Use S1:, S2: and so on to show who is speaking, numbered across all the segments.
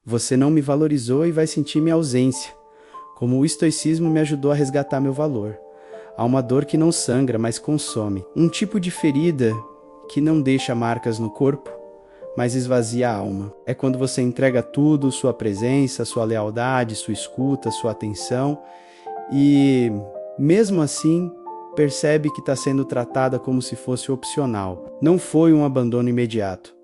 S1: Você não me valorizou e vai sentir minha ausência. Como o estoicismo me ajudou a resgatar meu valor. Há uma dor que não sangra, mas consome. Um tipo de ferida que não deixa marcas no corpo, mas esvazia a alma. É quando você entrega tudo, sua presença, sua lealdade, sua escuta, sua atenção, e mesmo assim percebe que está sendo tratada como se fosse opcional. Não foi um abandono imediato,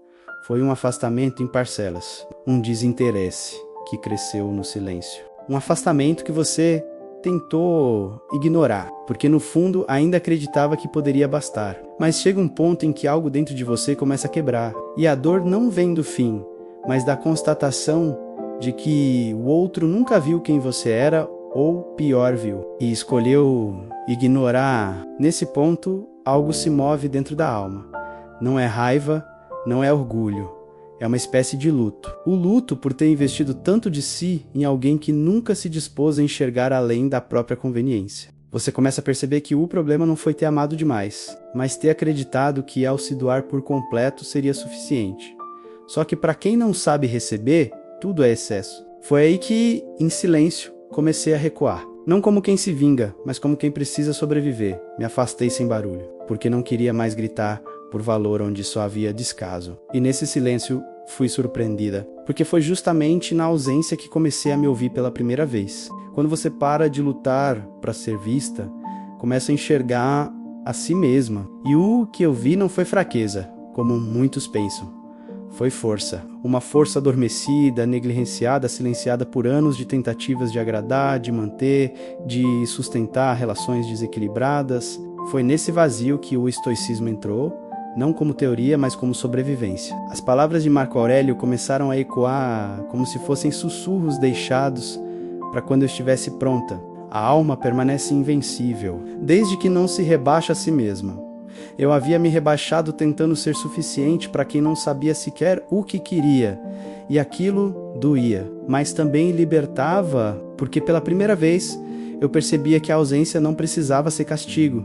S1: foi um afastamento em parcelas, um desinteresse que cresceu no silêncio. Um afastamento que você tentou ignorar, porque no fundo ainda acreditava que poderia bastar. Mas chega um ponto em que algo dentro de você começa a quebrar, e a dor não vem do fim, mas da constatação de que o outro nunca viu quem você era, ou pior viu, e escolheu ignorar. Nesse ponto, algo se move dentro da alma. Não é raiva, não é orgulho. É uma espécie de luto. O luto por ter investido tanto de si em alguém que nunca se dispôs a enxergar além da própria conveniência. Você começa a perceber que o problema não foi ter amado demais, mas ter acreditado que ao se doar por completo seria suficiente. Só que para quem não sabe receber, tudo é excesso. Foi aí que, em silêncio, comecei a recuar. Não como quem se vinga, mas como quem precisa sobreviver. Me afastei sem barulho, porque não queria mais gritar por valor onde só havia descaso. E nesse silêncio fui surpreendida, porque foi justamente na ausência que comecei a me ouvir pela primeira vez. Quando você para de lutar para ser vista, começa a enxergar a si mesma. E o que eu vi não foi fraqueza, como muitos pensam. Foi força. Uma força adormecida, negligenciada, silenciada por anos de tentativas de agradar, de manter, de sustentar relações desequilibradas. Foi nesse vazio que o estoicismo entrou, não como teoria, mas como sobrevivência. As palavras de Marco Aurélio começaram a ecoar como se fossem sussurros deixados para quando eu estivesse pronta. A alma permanece invencível, desde que não se rebaixa a si mesma. Eu havia me rebaixado tentando ser suficiente para quem não sabia sequer o que queria, e aquilo doía, mas também libertava, porque pela primeira vez eu percebia que a ausência não precisava ser castigo.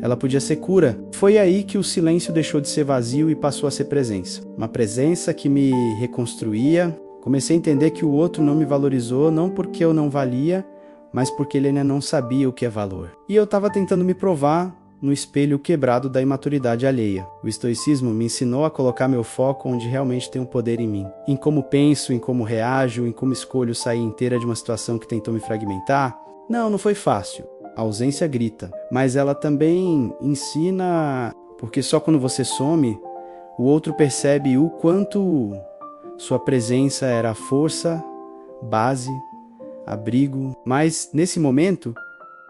S1: Ela podia ser cura. Foi aí que o silêncio deixou de ser vazio e passou a ser presença. Uma presença que me reconstruía. Comecei a entender que o outro não me valorizou, não porque eu não valia, mas porque ele ainda não sabia o que é valor. E eu estava tentando me provar no espelho quebrado da imaturidade alheia. O estoicismo me ensinou a colocar meu foco onde realmente tem um poder em mim. Em como penso, em como reajo, em como escolho sair inteira de uma situação que tentou me fragmentar. Não foi fácil. A ausência grita, mas ela também ensina, porque só quando você some, o outro percebe o quanto sua presença era força, base, abrigo. Mas nesse momento,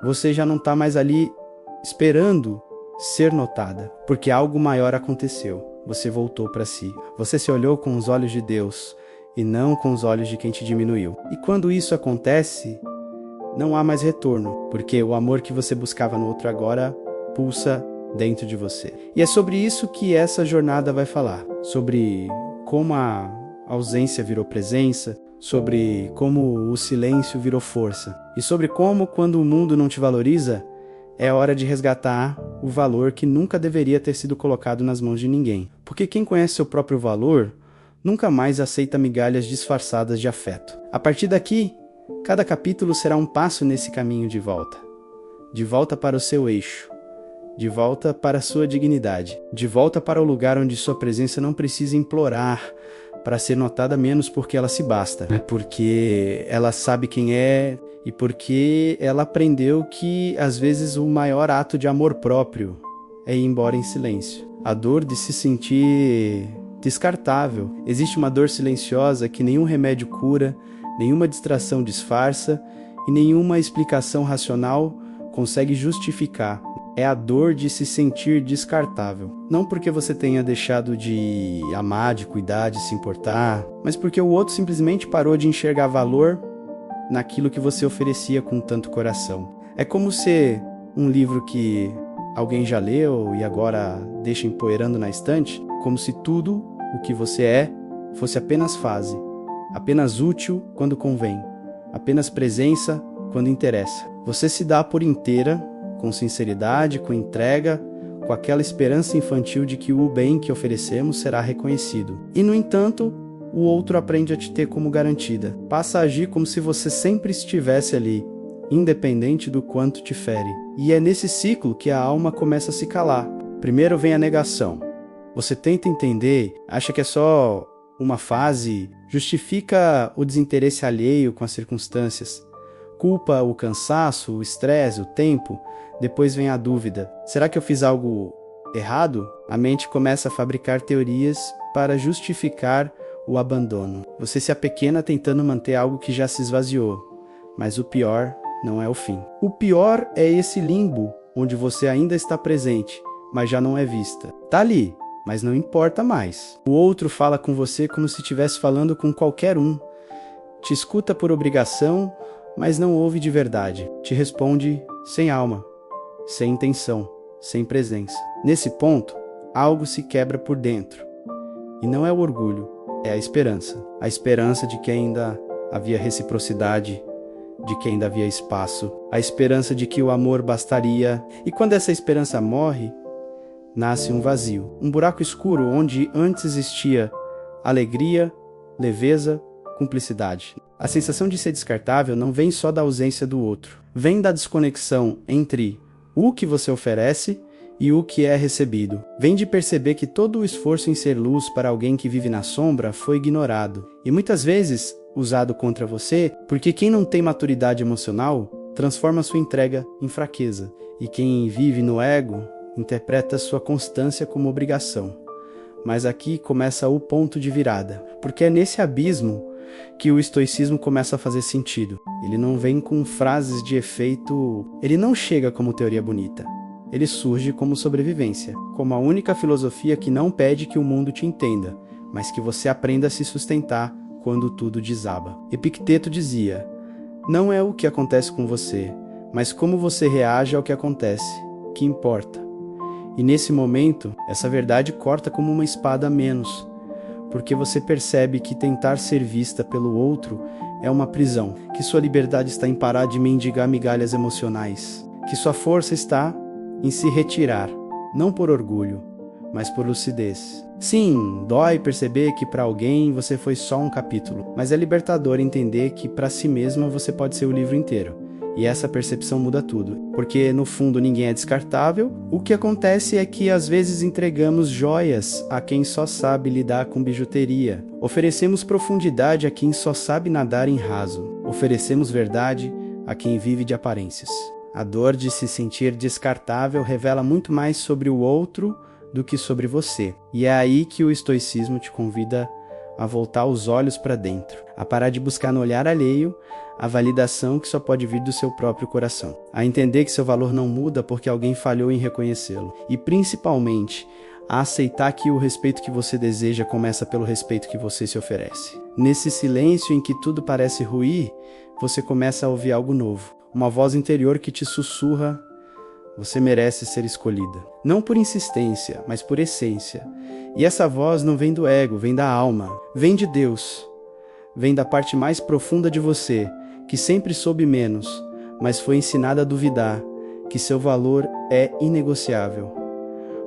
S1: você já não está mais ali esperando ser notada, porque algo maior aconteceu. Você voltou para si. Você se olhou com os olhos de Deus e não com os olhos de quem te diminuiu. E quando isso acontece, não há mais retorno, porque o amor que você buscava no outro agora pulsa dentro de você. E é sobre isso que essa jornada vai falar, sobre como a ausência virou presença, sobre como o silêncio virou força, e sobre como, quando o mundo não te valoriza, é hora de resgatar o valor que nunca deveria ter sido colocado nas mãos de ninguém. Porque quem conhece seu próprio valor nunca mais aceita migalhas disfarçadas de afeto. A partir daqui, cada capítulo será um passo nesse caminho de volta para o seu eixo, de volta para a sua dignidade, de volta para o lugar onde sua presença não precisa implorar para ser notada menos porque ela se basta, porque ela sabe quem é e porque ela aprendeu que às vezes o maior ato de amor próprio é ir embora em silêncio. A dor de se sentir descartável. Existe uma dor silenciosa que nenhum remédio cura, nenhuma distração disfarça e nenhuma explicação racional consegue justificar. É a dor de se sentir descartável. Não porque você tenha deixado de amar, de cuidar, de se importar, mas porque o outro simplesmente parou de enxergar valor naquilo que você oferecia com tanto coração. É como se um livro que alguém já leu e agora deixa empoeirando na estante, como se tudo o que você é fosse apenas fase, apenas útil quando convém, apenas presença quando interessa. Você se dá por inteira, com sinceridade, com entrega, com aquela esperança infantil de que o bem que oferecemos será reconhecido. E, no entanto, o outro aprende a te ter como garantida. Passa a agir como se você sempre estivesse ali, independente do quanto te fere. E é nesse ciclo que a alma começa a se calar. Primeiro vem a negação. Você tenta entender, acha que é só uma fase, justifica o desinteresse alheio com as circunstâncias, culpa o cansaço, o estresse, o tempo. Depois vem a dúvida. Será que eu fiz algo errado? A mente começa a fabricar teorias para justificar o abandono. Você se apequena tentando manter algo que já se esvaziou, mas o pior não é o fim. O pior é esse limbo, onde você ainda está presente, mas já não é vista. Tá ali, mas não importa mais. O outro fala com você como se estivesse falando com qualquer um. Te escuta por obrigação, mas não ouve de verdade. Te responde sem alma, sem intenção, sem presença. Nesse ponto, algo se quebra por dentro. E não é o orgulho, é a esperança. A esperança de que ainda havia reciprocidade, de que ainda havia espaço. A esperança de que o amor bastaria. E quando essa esperança morre, nasce um vazio. Um buraco escuro onde antes existia alegria, leveza, cumplicidade. A sensação de ser descartável não vem só da ausência do outro. Vem da desconexão entre o que você oferece e o que é recebido. Vem de perceber que todo o esforço em ser luz para alguém que vive na sombra foi ignorado. E muitas vezes usado contra você, porque quem não tem maturidade emocional transforma sua entrega em fraqueza. E quem vive no ego interpreta sua constância como obrigação. Mas aqui começa o ponto de virada, porque é nesse abismo que o estoicismo começa a fazer sentido. Ele não vem com frases de efeito, ele não chega como teoria bonita. Ele surge como sobrevivência, como a única filosofia que não pede que o mundo te entenda, mas que você aprenda a se sustentar quando tudo desaba. Epicteto dizia: não é o que acontece com você, mas como você reage ao que acontece, que importa. E nesse momento, essa verdade corta como uma espada a menos, porque você percebe que tentar ser vista pelo outro é uma prisão, que sua liberdade está em parar de mendigar migalhas emocionais, que sua força está em se retirar, não por orgulho, mas por lucidez. Sim, dói perceber que para alguém você foi só um capítulo, mas é libertador entender que para si mesma você pode ser o livro inteiro. E essa percepção muda tudo, porque no fundo ninguém é descartável. O que acontece é que às vezes entregamos joias a quem só sabe lidar com bijuteria. Oferecemos profundidade a quem só sabe nadar em raso. Oferecemos verdade a quem vive de aparências. A dor de se sentir descartável revela muito mais sobre o outro do que sobre você. E é aí que o estoicismo te convida a voltar os olhos para dentro, a parar de buscar no olhar alheio a validação que só pode vir do seu próprio coração, a entender que seu valor não muda porque alguém falhou em reconhecê-lo, e principalmente a aceitar que o respeito que você deseja começa pelo respeito que você se oferece. Nesse silêncio em que tudo parece ruir, você começa a ouvir algo novo, uma voz interior que te sussurra: você merece ser escolhida. Não por insistência, mas por essência. E essa voz não vem do ego, vem da alma, vem de Deus. Vem da parte mais profunda de você, que sempre soube menos, mas foi ensinada a duvidar, que seu valor é inegociável.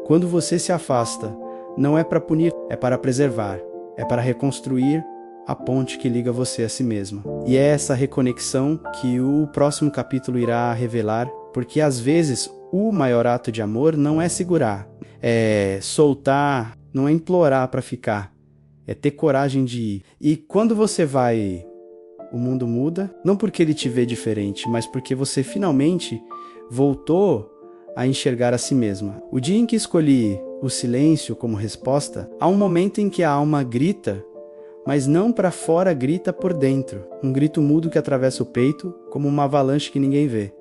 S1: Quando você se afasta, não é para punir, é para preservar, é para reconstruir a ponte que liga você a si mesma. E é essa reconexão que o próximo capítulo irá revelar, porque às vezes o maior ato de amor não é segurar, é soltar, não é implorar para ficar, é ter coragem de ir. E quando você vai, o mundo muda, não porque ele te vê diferente, mas porque você finalmente voltou a enxergar a si mesma. O dia em que escolhi o silêncio como resposta, há um momento em que a alma grita, mas não para fora, grita por dentro. Um grito mudo que atravessa o peito, como uma avalanche que ninguém vê.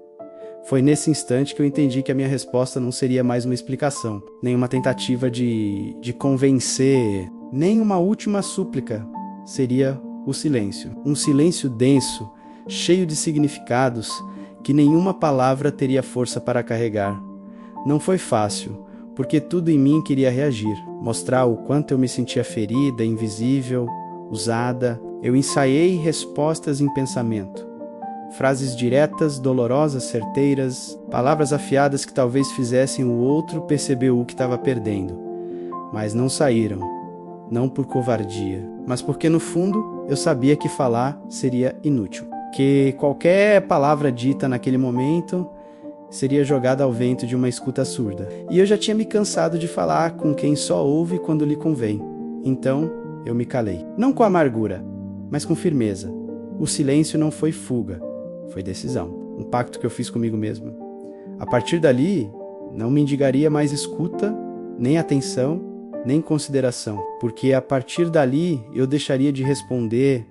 S1: Foi nesse instante que eu entendi que a minha resposta não seria mais uma explicação, nem uma tentativa de convencer, nem uma última súplica. Seria o silêncio. Um silêncio denso, cheio de significados, que nenhuma palavra teria força para carregar. Não foi fácil, porque tudo em mim queria reagir, mostrar o quanto eu me sentia ferida, invisível, usada. Eu ensaiei respostas em pensamento. Frases diretas, dolorosas, certeiras, palavras afiadas que talvez fizessem o outro perceber o que estava perdendo. Mas não saíram. não por covardia, mas porque no fundo eu sabia que falar seria inútil, que qualquer palavra dita naquele momento seria jogada ao vento de uma escuta surda. E eu já tinha me cansado de falar com quem só ouve quando lhe convém. Então eu me calei, não com amargura, mas com firmeza. O silêncio não foi fuga, foi decisão, um pacto que eu fiz comigo mesmo. A partir dali, não me mendigaria mais escuta, nem atenção, nem consideração, porque a partir dali eu deixaria de responder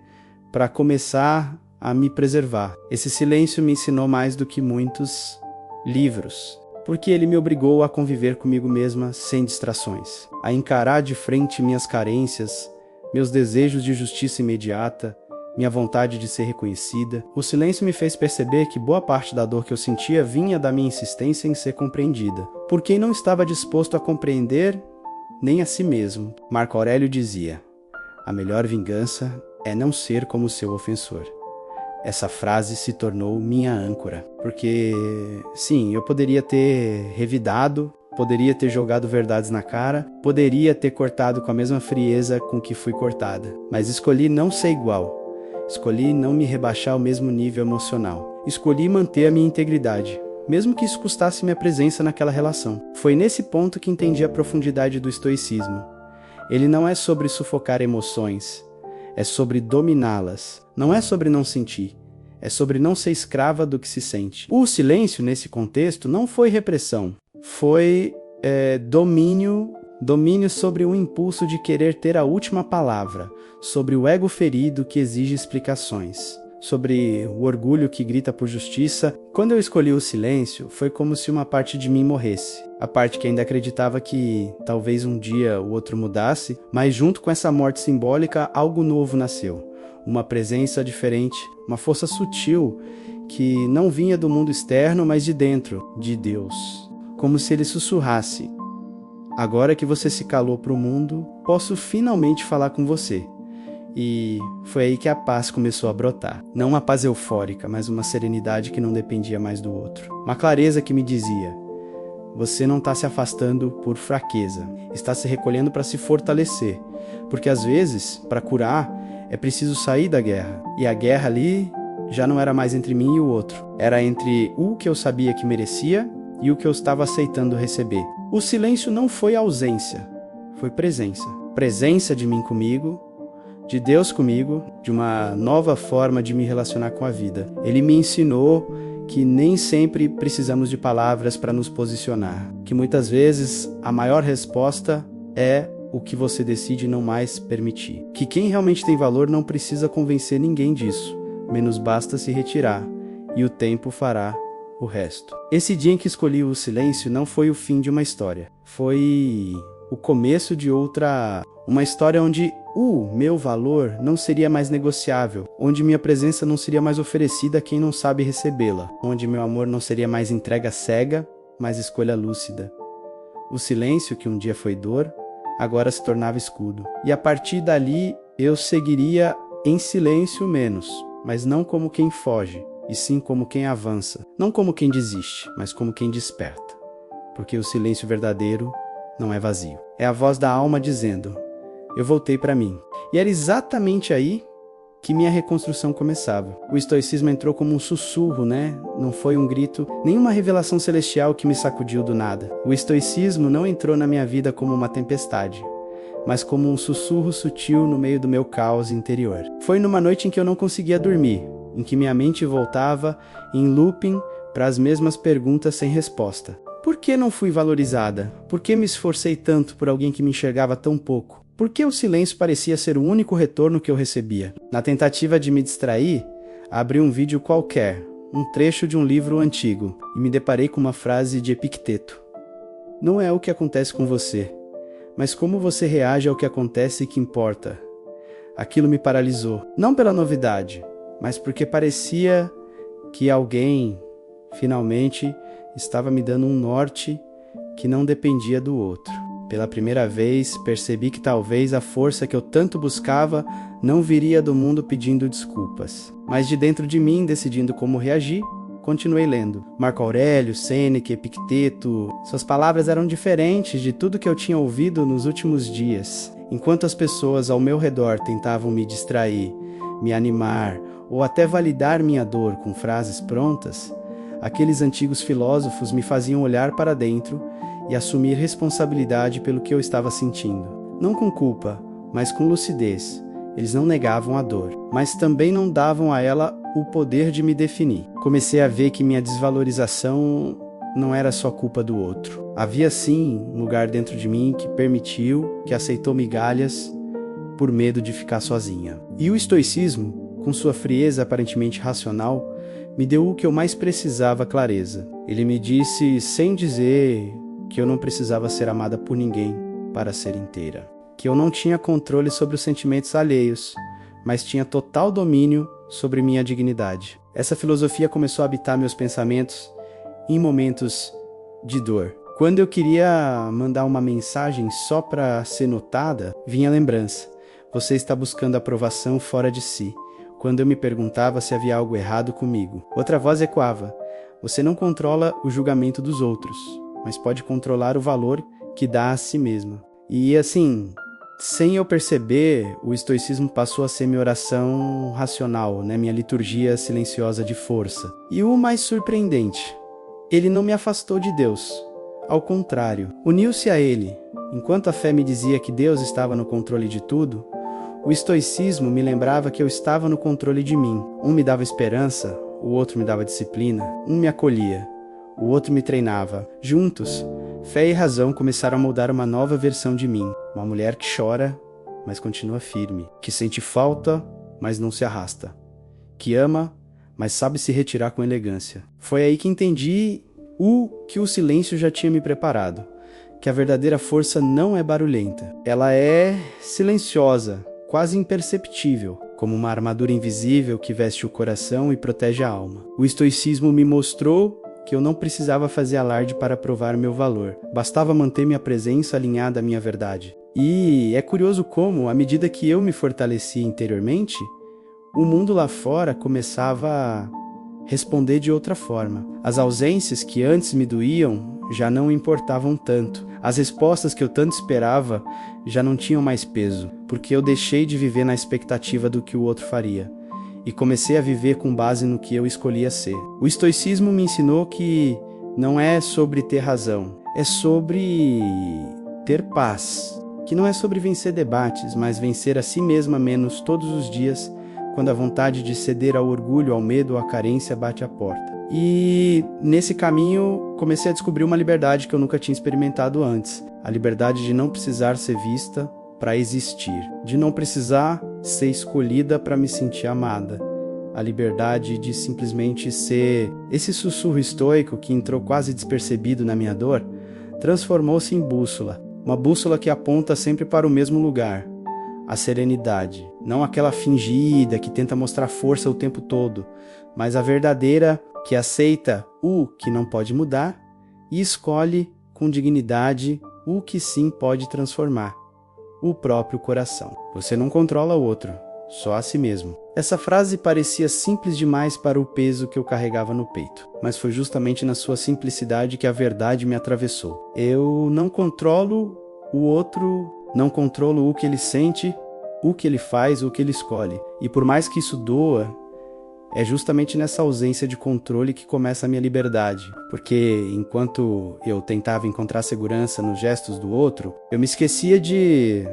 S1: para começar a me preservar. Esse silêncio me ensinou mais do que muitos livros, porque ele me obrigou a conviver comigo mesma sem distrações, a encarar de frente minhas carências, meus desejos de justiça imediata, minha vontade de ser reconhecida. O silêncio me fez perceber que boa parte da dor que eu sentia vinha da minha insistência em ser compreendida, por quem não estava disposto a compreender nem a si mesmo. Marco Aurélio dizia: a melhor vingança é não ser como o seu ofensor. Essa frase se tornou minha âncora, porque, sim, eu poderia ter revidado, poderia ter jogado verdades na cara, poderia ter cortado com a mesma frieza com que fui cortada, mas escolhi não ser igual, escolhi não me rebaixar ao mesmo nível emocional, escolhi manter a minha integridade, mesmo que isso custasse minha presença naquela relação. Foi nesse ponto que entendi a profundidade do estoicismo. Ele não é sobre sufocar emoções, é sobre dominá-las. Não é sobre não sentir, é sobre não ser escrava do que se sente. O silêncio, nesse contexto, não foi repressão, foi domínio sobre o impulso de querer ter a última palavra, sobre o ego ferido que exige explicações, sobre o orgulho que grita por justiça. Quando eu escolhi o silêncio, foi como se uma parte de mim morresse. A parte que ainda acreditava que talvez um dia o outro mudasse, mas junto com essa morte simbólica, algo novo nasceu. Uma presença diferente, uma força sutil que não vinha do mundo externo, mas de dentro, de Deus. Como se ele sussurrasse: agora que você se calou para o mundo, posso finalmente falar com você. E foi aí que a paz começou a brotar. Não uma paz eufórica, mas uma serenidade que não dependia mais do outro. Uma clareza que me dizia: você não está se afastando por fraqueza, está se recolhendo para se fortalecer. Porque às vezes, para curar, é preciso sair da guerra. E a guerra ali já não era mais entre mim e o outro. Era entre o que eu sabia que merecia e o que eu estava aceitando receber. O silêncio não foi ausência, foi presença. Presença de mim comigo, de Deus comigo, de uma nova forma de me relacionar com a vida. Ele me ensinou que nem sempre precisamos de palavras para nos posicionar, que muitas vezes a maior resposta é o que você decide não mais permitir. Que quem realmente tem valor não precisa convencer ninguém disso, menos basta se retirar, e o tempo fará o resto. Esse dia em que escolhi o silêncio não foi o fim de uma história, foi o começo de outra, uma história onde o meu valor não seria mais negociável, onde minha presença não seria mais oferecida a quem não sabe recebê-la, onde meu amor não seria mais entrega cega, mas escolha lúcida. O silêncio, que um dia foi dor, agora se tornava escudo. E a partir dali eu seguiria em silêncio menos, mas não como quem foge, e sim como quem avança. Não como quem desiste, mas como quem desperta. Porque o silêncio verdadeiro não é vazio. É a voz da alma dizendo: eu voltei para mim. E era exatamente aí que minha reconstrução começava. O estoicismo entrou como um sussurro, né? Não foi um grito, nenhuma revelação celestial que me sacudiu do nada. O estoicismo não entrou na minha vida como uma tempestade, mas como um sussurro sutil no meio do meu caos interior. Foi numa noite em que eu não conseguia dormir, em que minha mente voltava em looping para as mesmas perguntas sem resposta. Por que não fui valorizada? Por que me esforcei tanto por alguém que me enxergava tão pouco? Por que o silêncio parecia ser o único retorno que eu recebia? Na tentativa de me distrair, abri um vídeo qualquer, um trecho de um livro antigo, e me deparei com uma frase de Epicteto: não é o que acontece com você, mas como você reage ao que acontece que importa. Aquilo me paralisou, não pela novidade, mas porque parecia que alguém, finalmente, estava me dando um norte que não dependia do outro. Pela primeira vez, percebi que talvez a força que eu tanto buscava não viria do mundo pedindo desculpas, mas de dentro de mim, decidindo como reagir. Continuei lendo. Marco Aurélio, Sêneca, Epicteto. Suas palavras eram diferentes de tudo que eu tinha ouvido nos últimos dias. Enquanto as pessoas ao meu redor tentavam me distrair, me animar ou até validar minha dor com frases prontas, aqueles antigos filósofos me faziam olhar para dentro e assumir responsabilidade pelo que eu estava sentindo. Não com culpa, mas com lucidez. Eles não negavam a dor, mas também não davam a ela o poder de me definir. Comecei a ver que minha desvalorização não era só culpa do outro. Havia sim um lugar dentro de mim que permitiu, que aceitou migalhas por medo de ficar sozinha. E o estoicismo, com sua frieza aparentemente racional, me deu o que eu mais precisava: clareza. Ele me disse, sem dizer, que eu não precisava ser amada por ninguém para ser inteira. Que eu não tinha controle sobre os sentimentos alheios, mas tinha total domínio sobre minha dignidade. Essa filosofia começou a habitar meus pensamentos em momentos de dor. Quando eu queria mandar uma mensagem só para ser notada, vinha a lembrança: você está buscando aprovação fora de si. Quando eu me perguntava se havia algo errado comigo, outra voz ecoava: você não controla o julgamento dos outros, mas pode controlar o valor que dá a si mesma. E assim, sem eu perceber, o estoicismo passou a ser minha oração racional, minha liturgia silenciosa de força. E o mais surpreendente, ele não me afastou de Deus. Ao contrário, uniu-se a ele. Enquanto a fé me dizia que Deus estava no controle de tudo, o estoicismo me lembrava que eu estava no controle de mim. Um me dava esperança, o outro me dava disciplina. Um me acolhia, o outro me treinava. Juntos, fé e razão começaram a moldar uma nova versão de mim. Uma mulher que chora, mas continua firme. Que sente falta, mas não se arrasta. Que ama, mas sabe se retirar com elegância. Foi aí que entendi o que o silêncio já tinha me preparado. Que a verdadeira força não é barulhenta. Ela é silenciosa, quase imperceptível, como uma armadura invisível que veste o coração e protege a alma. O estoicismo me mostrou que eu não precisava fazer alarde para provar meu valor. Bastava manter minha presença alinhada à minha verdade. E é curioso como, à medida que eu me fortalecia interiormente, o mundo lá fora começava a responder de outra forma. As ausências que antes me doíam já não importavam tanto. As respostas que eu tanto esperava já não tinham mais peso, porque eu deixei de viver na expectativa do que o outro faria e comecei a viver com base no que eu escolhia ser. O estoicismo me ensinou que não é sobre ter razão, é sobre ter paz. Que não é sobre vencer debates, mas vencer a si mesma menos todos os dias, quando a vontade de ceder ao orgulho, ao medo ou à carência bate à porta. E nesse caminho comecei a descobrir uma liberdade que eu nunca tinha experimentado antes. A liberdade de não precisar ser vista para existir, de não precisar ser escolhida para me sentir amada. A liberdade de simplesmente ser. Esse sussurro estoico que entrou quase despercebido na minha dor, transformou-se em bússola. Uma bússola que aponta sempre para o mesmo lugar, a serenidade. Não aquela fingida que tenta mostrar força o tempo todo, mas a verdadeira que aceita o que não pode mudar e escolhe com dignidade o que sim pode transformar, o próprio coração. Você não controla o outro, só a si mesmo. Essa frase parecia simples demais para o peso que eu carregava no peito, mas foi justamente na sua simplicidade que a verdade me atravessou. Eu não controlo o outro, não controlo o que ele sente, o que ele faz, o que ele escolhe. E por mais que isso doa, é justamente nessa ausência de controle que começa a minha liberdade. Porque enquanto eu tentava encontrar segurança nos gestos do outro, eu me esquecia de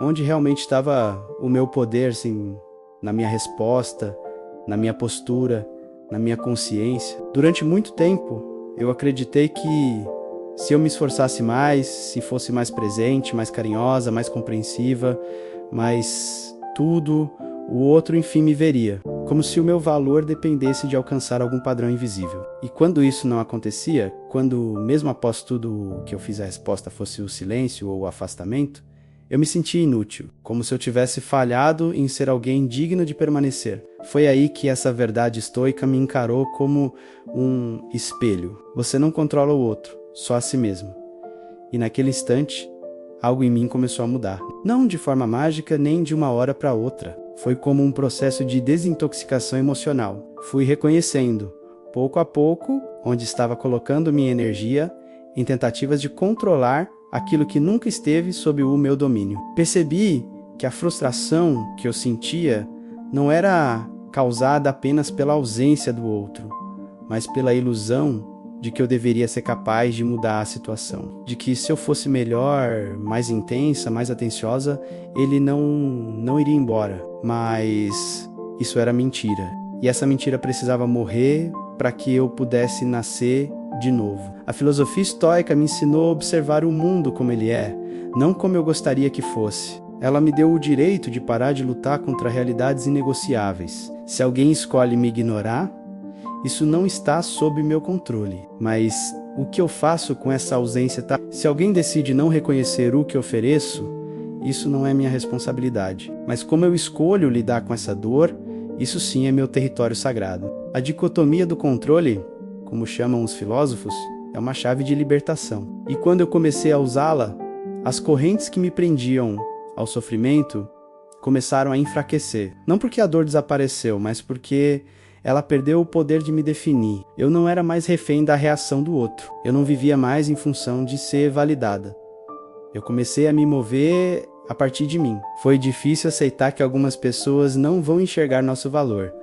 S1: onde realmente estava o meu poder, assim, na minha resposta, na minha postura, na minha consciência. Durante muito tempo, eu acreditei que se eu me esforçasse mais, se fosse mais presente, mais carinhosa, mais compreensiva, mais tudo, o outro enfim me veria, como se o meu valor dependesse de alcançar algum padrão invisível. E quando isso não acontecia, quando mesmo após tudo que eu fiz a resposta fosse o silêncio ou o afastamento, eu me sentia inútil, como se eu tivesse falhado em ser alguém digno de permanecer. Foi aí que essa verdade estoica me encarou como um espelho. Você não controla o outro, só a si mesmo. E naquele instante, algo em mim começou a mudar. Não de forma mágica, nem de uma hora para outra. Foi como um processo de desintoxicação emocional. Fui reconhecendo, pouco a pouco, onde estava colocando minha energia em tentativas de controlar aquilo que nunca esteve sob o meu domínio. Percebi que a frustração que eu sentia não era causada apenas pela ausência do outro, mas pela ilusão de que eu deveria ser capaz de mudar a situação, de que se eu fosse melhor, mais intensa, mais atenciosa, ele não iria embora. Mas isso era mentira, e essa mentira precisava morrer para que eu pudesse nascer de novo. A filosofia estoica me ensinou a observar o mundo como ele é, não como eu gostaria que fosse. Ela me deu o direito de parar de lutar contra realidades inegociáveis. Se alguém escolhe me ignorar, isso não está sob meu controle, mas o que eu faço com essa ausência tá? Se alguém decide não reconhecer o que ofereço, isso não é minha responsabilidade. Mas como eu escolho lidar com essa dor, isso sim é meu território sagrado. A dicotomia do controle, como chamam os filósofos, é uma chave de libertação. E quando eu comecei a usá-la, as correntes que me prendiam ao sofrimento começaram a enfraquecer. Não porque a dor desapareceu, mas porque ela perdeu o poder de me definir. Eu não era mais refém da reação do outro. Eu não vivia mais em função de ser validada. Eu comecei a me mover a partir de mim. Foi difícil aceitar que algumas pessoas não vão enxergar nosso valor,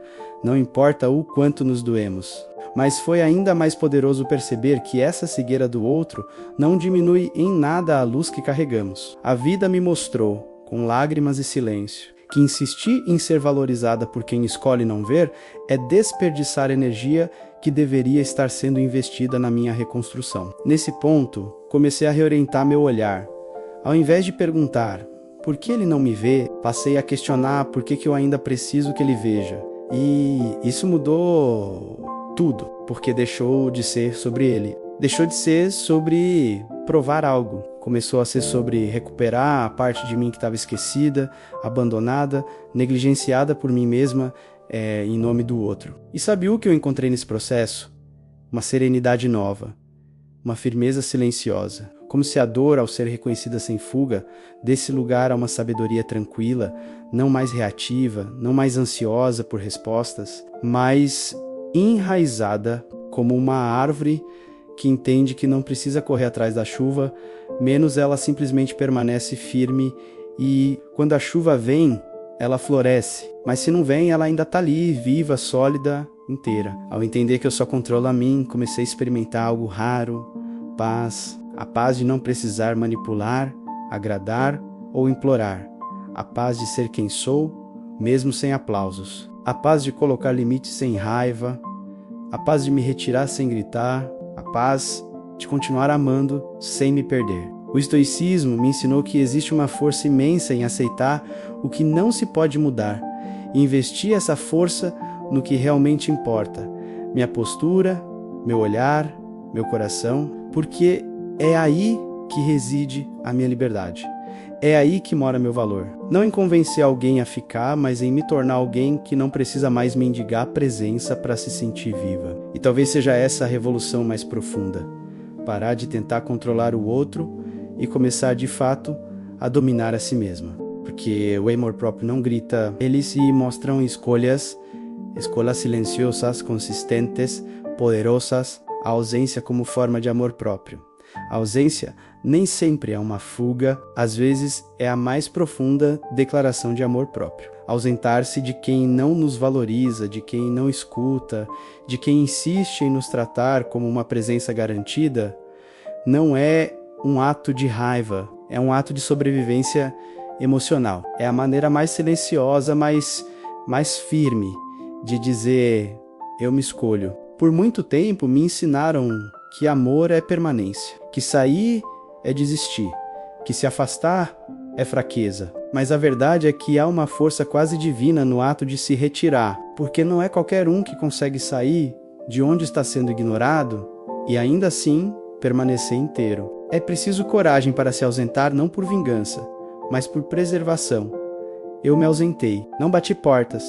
S1: não importa o quanto nos doemos. Mas foi ainda mais poderoso perceber que essa cegueira do outro não diminui em nada a luz que carregamos. A vida me mostrou, com lágrimas e silêncio, que insistir em ser valorizada por quem escolhe não ver é desperdiçar energia que deveria estar sendo investida na minha reconstrução. Nesse ponto, comecei a reorientar meu olhar. Ao invés de perguntar por que ele não me vê, passei a questionar por que eu ainda preciso que ele veja. E isso mudou tudo, porque deixou de ser sobre ele. Deixou de ser sobre provar algo. Começou a ser sobre recuperar a parte de mim que estava esquecida, abandonada, negligenciada por mim mesma, em nome do outro. E sabe o que eu encontrei nesse processo? Uma serenidade nova, uma firmeza silenciosa. Como se a dor, ao ser reconhecida sem fuga, desse lugar a uma sabedoria tranquila, não mais reativa, não mais ansiosa por respostas, mas enraizada como uma árvore que entende que não precisa correr atrás da chuva, menos ela simplesmente permanece firme e quando a chuva vem, ela floresce. Mas se não vem, ela ainda está ali, viva, sólida, inteira. Ao entender que eu só controlo a mim, comecei a experimentar algo raro, paz, a paz de não precisar manipular, agradar ou implorar, a paz de ser quem sou, mesmo sem aplausos, a paz de colocar limites sem raiva, a paz de me retirar sem gritar, a paz de continuar amando sem me perder. O estoicismo me ensinou que existe uma força imensa em aceitar o que não se pode mudar e investir essa força no que realmente importa, minha postura, meu olhar, meu coração, porque é aí que reside a minha liberdade. É aí que mora meu valor. Não em convencer alguém a ficar, mas em me tornar alguém que não precisa mais mendigar a presença para se sentir viva. E talvez seja essa a revolução mais profunda. Parar de tentar controlar o outro e começar de fato a dominar a si mesma. Porque o amor próprio não grita, eles se mostram escolhas silenciosas, consistentes, poderosas, a ausência como forma de amor próprio. A ausência nem sempre é uma fuga, às vezes é a mais profunda declaração de amor próprio. Ausentar-se de quem não nos valoriza, de quem não escuta, de quem insiste em nos tratar como uma presença garantida, não é um ato de raiva, é um ato de sobrevivência emocional. É a maneira mais silenciosa, mais firme de dizer, eu me escolho. Por muito tempo me ensinaram que amor é permanência, que sair é desistir, que se afastar é fraqueza. Mas a verdade é que há uma força quase divina no ato de se retirar, porque não é qualquer um que consegue sair de onde está sendo ignorado e ainda assim permanecer inteiro. É preciso coragem para se ausentar não por vingança, mas por preservação. Eu me ausentei, não bati portas,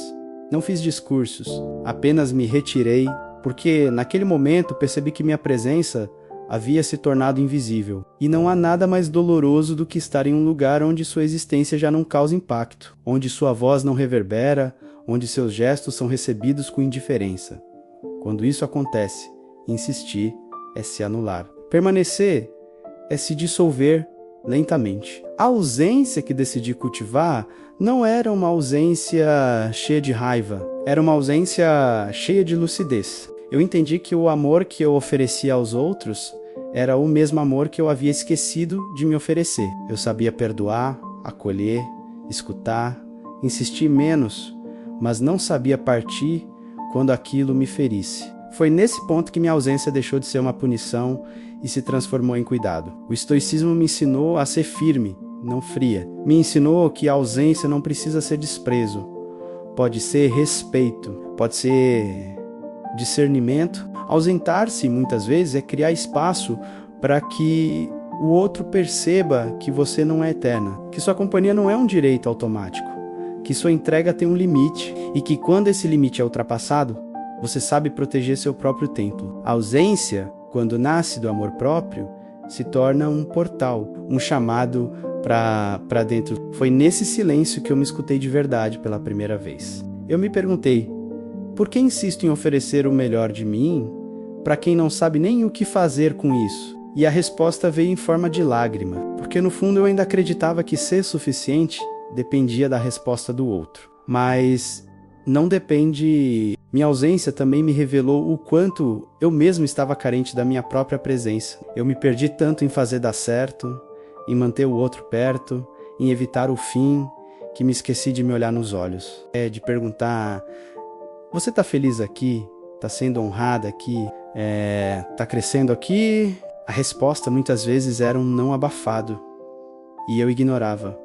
S1: não fiz discursos, apenas me retirei, porque naquele momento percebi que minha presença havia se tornado invisível. E não há nada mais doloroso do que estar em um lugar onde sua existência já não causa impacto, onde sua voz não reverbera, onde seus gestos são recebidos com indiferença. Quando isso acontece, insistir é se anular. Permanecer é se dissolver lentamente. A ausência que decidi cultivar não era uma ausência cheia de raiva, era uma ausência cheia de lucidez. Eu entendi que o amor que eu oferecia aos outros era o mesmo amor que eu havia esquecido de me oferecer. Eu sabia perdoar, acolher, escutar, insistir menos, mas não sabia partir quando aquilo me ferisse. Foi nesse ponto que minha ausência deixou de ser uma punição e se transformou em cuidado. O estoicismo me ensinou a ser firme, não fria. Me ensinou que a ausência não precisa ser desprezo. Pode ser respeito, pode ser discernimento. Ausentar-se, muitas vezes, é criar espaço para que o outro perceba que você não é eterna, que sua companhia não é um direito automático, que sua entrega tem um limite e que quando esse limite é ultrapassado, você sabe proteger seu próprio templo. A ausência, quando nasce do amor próprio, se torna um portal, um chamado para dentro. Foi nesse silêncio que eu me escutei de verdade pela primeira vez. Eu me perguntei, por que insisto em oferecer o melhor de mim para quem não sabe nem o que fazer com isso? E a resposta veio em forma de lágrima, porque no fundo eu ainda acreditava que ser suficiente dependia da resposta do outro. Mas não depende. Minha ausência também me revelou o quanto eu mesmo estava carente da minha própria presença. Eu me perdi tanto em fazer dar certo, em manter o outro perto, em evitar o fim, que me esqueci de me olhar nos olhos. De perguntar, você tá feliz aqui? Tá sendo honrada aqui? Tá crescendo aqui? A resposta muitas vezes era um não abafado. E eu ignorava,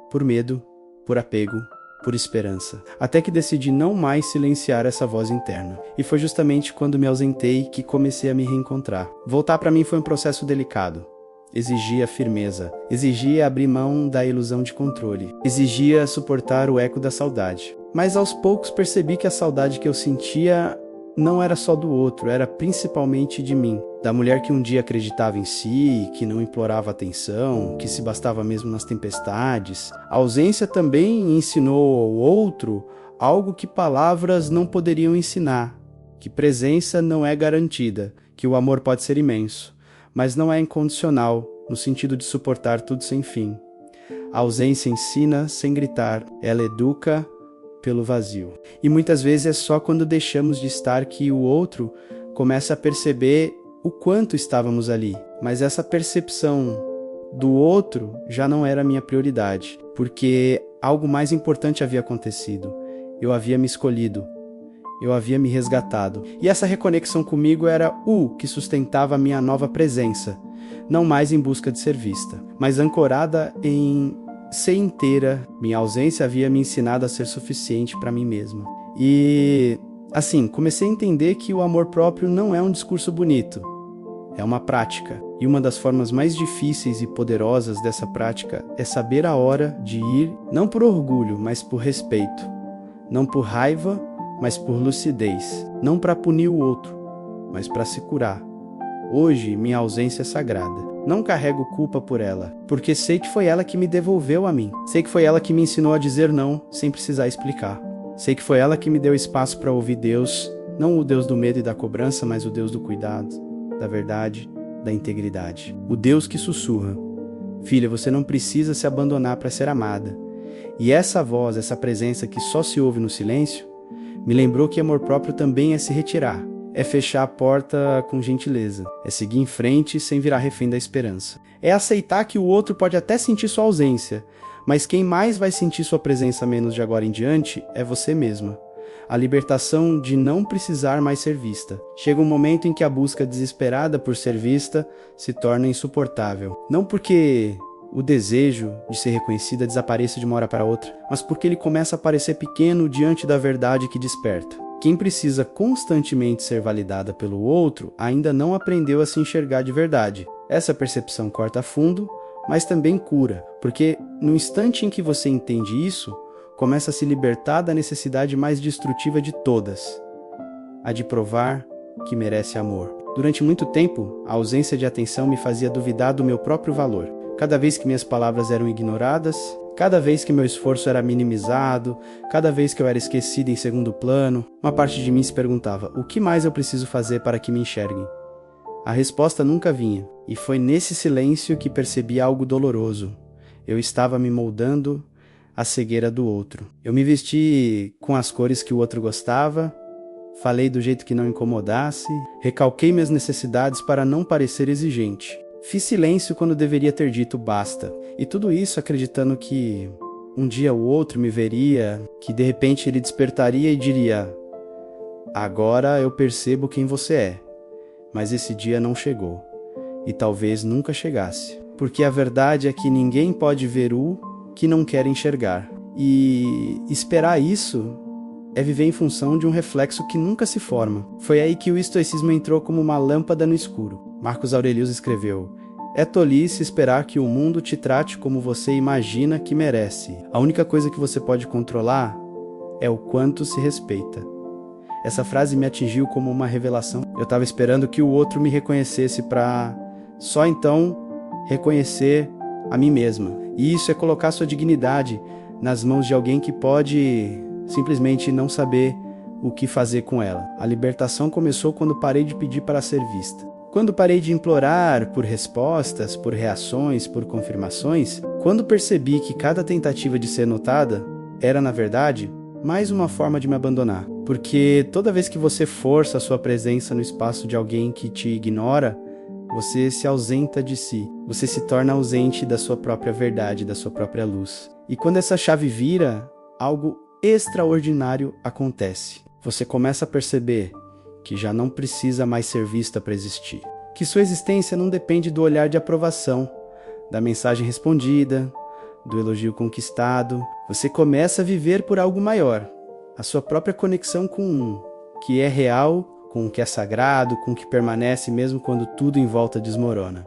S1: por medo, por apego, por esperança, até que decidi não mais silenciar essa voz interna. E foi justamente quando me ausentei que comecei a me reencontrar. Voltar para mim foi um processo delicado. Exigia firmeza, exigia abrir mão da ilusão de controle, exigia suportar o eco da saudade. Mas aos poucos percebi que a saudade que eu sentia não era só do outro, era principalmente de mim. Da mulher que um dia acreditava em si, que não implorava atenção, que se bastava mesmo nas tempestades. A ausência também ensinou ao outro algo que palavras não poderiam ensinar, que presença não é garantida, que o amor pode ser imenso, mas não é incondicional, no sentido de suportar tudo sem fim. A ausência ensina sem gritar, ela educa pelo vazio. E muitas vezes é só quando deixamos de estar que o outro começa a perceber o quanto estávamos ali. Mas essa percepção do outro já não era a minha prioridade, porque algo mais importante havia acontecido. Eu havia me escolhido, eu havia me resgatado. E essa reconexão comigo era o que sustentava a minha nova presença, não mais em busca de ser vista, mas ancorada em ser inteira. Minha ausência havia me ensinado a ser suficiente para mim mesma. E, assim, comecei a entender que o amor próprio não é um discurso bonito, é uma prática. E uma das formas mais difíceis e poderosas dessa prática é saber a hora de ir, não por orgulho, mas por respeito. Não por raiva, mas por lucidez. Não para punir o outro, mas para se curar. Hoje, minha ausência é sagrada. Não carrego culpa por ela, porque sei que foi ela que me devolveu a mim. Sei que foi ela que me ensinou a dizer não, sem precisar explicar. Sei que foi ela que me deu espaço para ouvir Deus, não o Deus do medo e da cobrança, mas o Deus do cuidado, da verdade, da integridade. O Deus que sussurra: filha, você não precisa se abandonar para ser amada. E essa voz, essa presença que só se ouve no silêncio, me lembrou que amor próprio também é se retirar. É fechar a porta com gentileza. É seguir em frente sem virar refém da esperança. É aceitar que o outro pode até sentir sua ausência, mas quem mais vai sentir sua presença menos de agora em diante é você mesma. A libertação de não precisar mais ser vista. Chega um momento em que a busca desesperada por ser vista se torna insuportável. Não porque o desejo de ser reconhecida desapareça de uma hora para outra, mas porque ele começa a parecer pequeno diante da verdade que desperta. Quem precisa constantemente ser validada pelo outro ainda não aprendeu a se enxergar de verdade. Essa percepção corta fundo, mas também cura, porque no instante em que você entende isso, começa a se libertar da necessidade mais destrutiva de todas, a de provar que merece amor. Durante muito tempo, a ausência de atenção me fazia duvidar do meu próprio valor. Cada vez que minhas palavras eram ignoradas, cada vez que meu esforço era minimizado, cada vez que eu era esquecido em segundo plano, uma parte de mim se perguntava: o que mais eu preciso fazer para que me enxerguem? A resposta nunca vinha, e foi nesse silêncio que percebi algo doloroso. Eu estava me moldando à cegueira do outro. Eu me vesti com as cores que o outro gostava, falei do jeito que não incomodasse, recalquei minhas necessidades para não parecer exigente. Fiz silêncio quando deveria ter dito basta. E tudo isso acreditando que um dia o outro me veria, que de repente ele despertaria e diria: agora eu percebo quem você é. Mas esse dia não chegou. E talvez nunca chegasse. Porque a verdade é que ninguém pode ver o que não quer enxergar. E esperar isso é viver em função de um reflexo que nunca se forma. Foi aí que o estoicismo entrou como uma lâmpada no escuro. Marcos Aurelius escreveu: é tolice esperar que o mundo te trate como você imagina que merece. A única coisa que você pode controlar é o quanto se respeita. Essa frase me atingiu como uma revelação. Eu estava esperando que o outro me reconhecesse para só então reconhecer a mim mesma. E isso é colocar sua dignidade nas mãos de alguém que pode simplesmente não saber o que fazer com ela. A libertação começou quando parei de pedir para ser vista. Quando parei de implorar por respostas, por reações, por confirmações, quando percebi que cada tentativa de ser notada era, na verdade, mais uma forma de me abandonar. Porque toda vez que você força a sua presença no espaço de alguém que te ignora, você se ausenta de si, você se torna ausente da sua própria verdade, da sua própria luz. E quando essa chave vira, algo extraordinário acontece. Você começa a perceber que já não precisa mais ser vista para existir. Que sua existência não depende do olhar de aprovação, da mensagem respondida, do elogio conquistado. Você começa a viver por algo maior, a sua própria conexão com o que é real, com o que é sagrado, com o que permanece mesmo quando tudo em volta desmorona.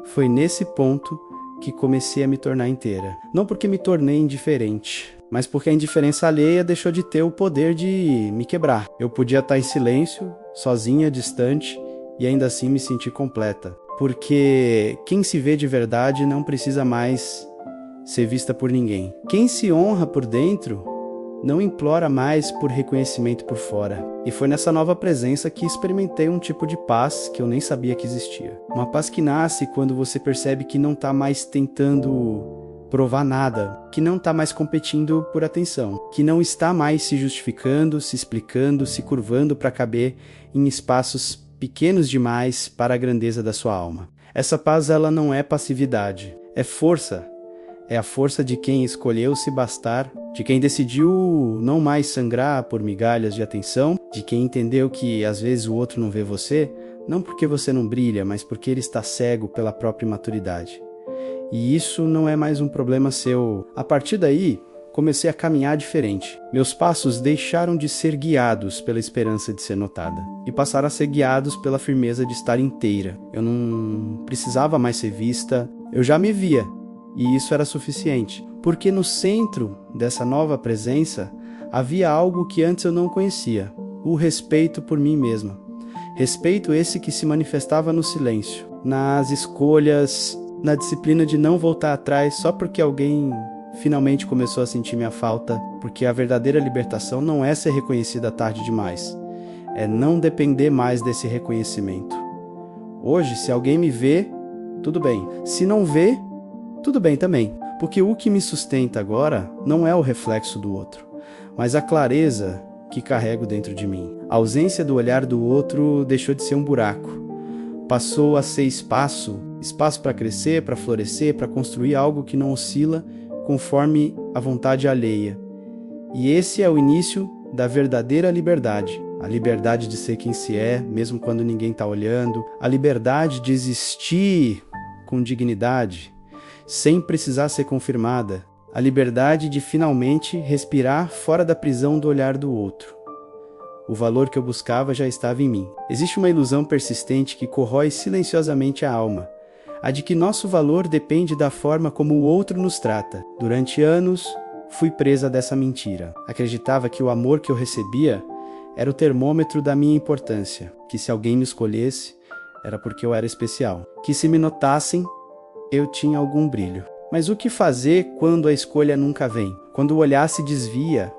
S1: Foi nesse ponto que comecei a me tornar inteira. Não porque me tornei indiferente, mas porque a indiferença alheia deixou de ter o poder de me quebrar. Eu podia estar em silêncio, sozinha, distante, e ainda assim me sentir completa. Porque quem se vê de verdade não precisa mais ser vista por ninguém. Quem se honra por dentro não implora mais por reconhecimento por fora. E foi nessa nova presença que experimentei um tipo de paz que eu nem sabia que existia. Uma paz que nasce quando você percebe que não está mais tentando provar nada, que não está mais competindo por atenção, que não está mais se justificando, se explicando, se curvando para caber em espaços pequenos demais para a grandeza da sua alma. Essa paz, ela não é passividade, é força. É a força de quem escolheu se bastar, de quem decidiu não mais sangrar por migalhas de atenção, de quem entendeu que às vezes o outro não vê você, não porque você não brilha, mas porque ele está cego pela própria imaturidade. E isso não é mais um problema seu. A partir daí, comecei a caminhar diferente. Meus passos deixaram de ser guiados pela esperança de ser notada e passaram a ser guiados pela firmeza de estar inteira. Eu não precisava mais ser vista, eu já me via. E isso era suficiente, porque no centro dessa nova presença havia algo que antes eu não conhecia, o respeito por mim mesma. Respeito esse que se manifestava no silêncio, nas escolhas, na disciplina de não voltar atrás só porque alguém finalmente começou a sentir minha falta, porque a verdadeira libertação não é ser reconhecida tarde demais, é não depender mais desse reconhecimento. Hoje, se alguém me vê, tudo bem. Se não vê, tudo bem também, porque o que me sustenta agora não é o reflexo do outro, mas a clareza que carrego dentro de mim. A ausência do olhar do outro deixou de ser um buraco, passou a ser espaço para crescer, para florescer, para construir algo que não oscila conforme a vontade alheia. E esse é o início da verdadeira liberdade, a liberdade de ser quem se é, mesmo quando ninguém está olhando, a liberdade de existir com dignidade, sem precisar ser confirmada, a liberdade de finalmente respirar fora da prisão do olhar do outro. O valor que eu buscava já estava em mim. Existe uma ilusão persistente que corrói silenciosamente a alma, a de que nosso valor depende da forma como o outro nos trata. Durante anos, fui presa dessa mentira. Acreditava que o amor que eu recebia era o termômetro da minha importância, que se alguém me escolhesse, era porque eu era especial, que se me notassem, eu tinha algum brilho. Mas o que fazer quando a escolha nunca vem? Quando o olhar se desvia?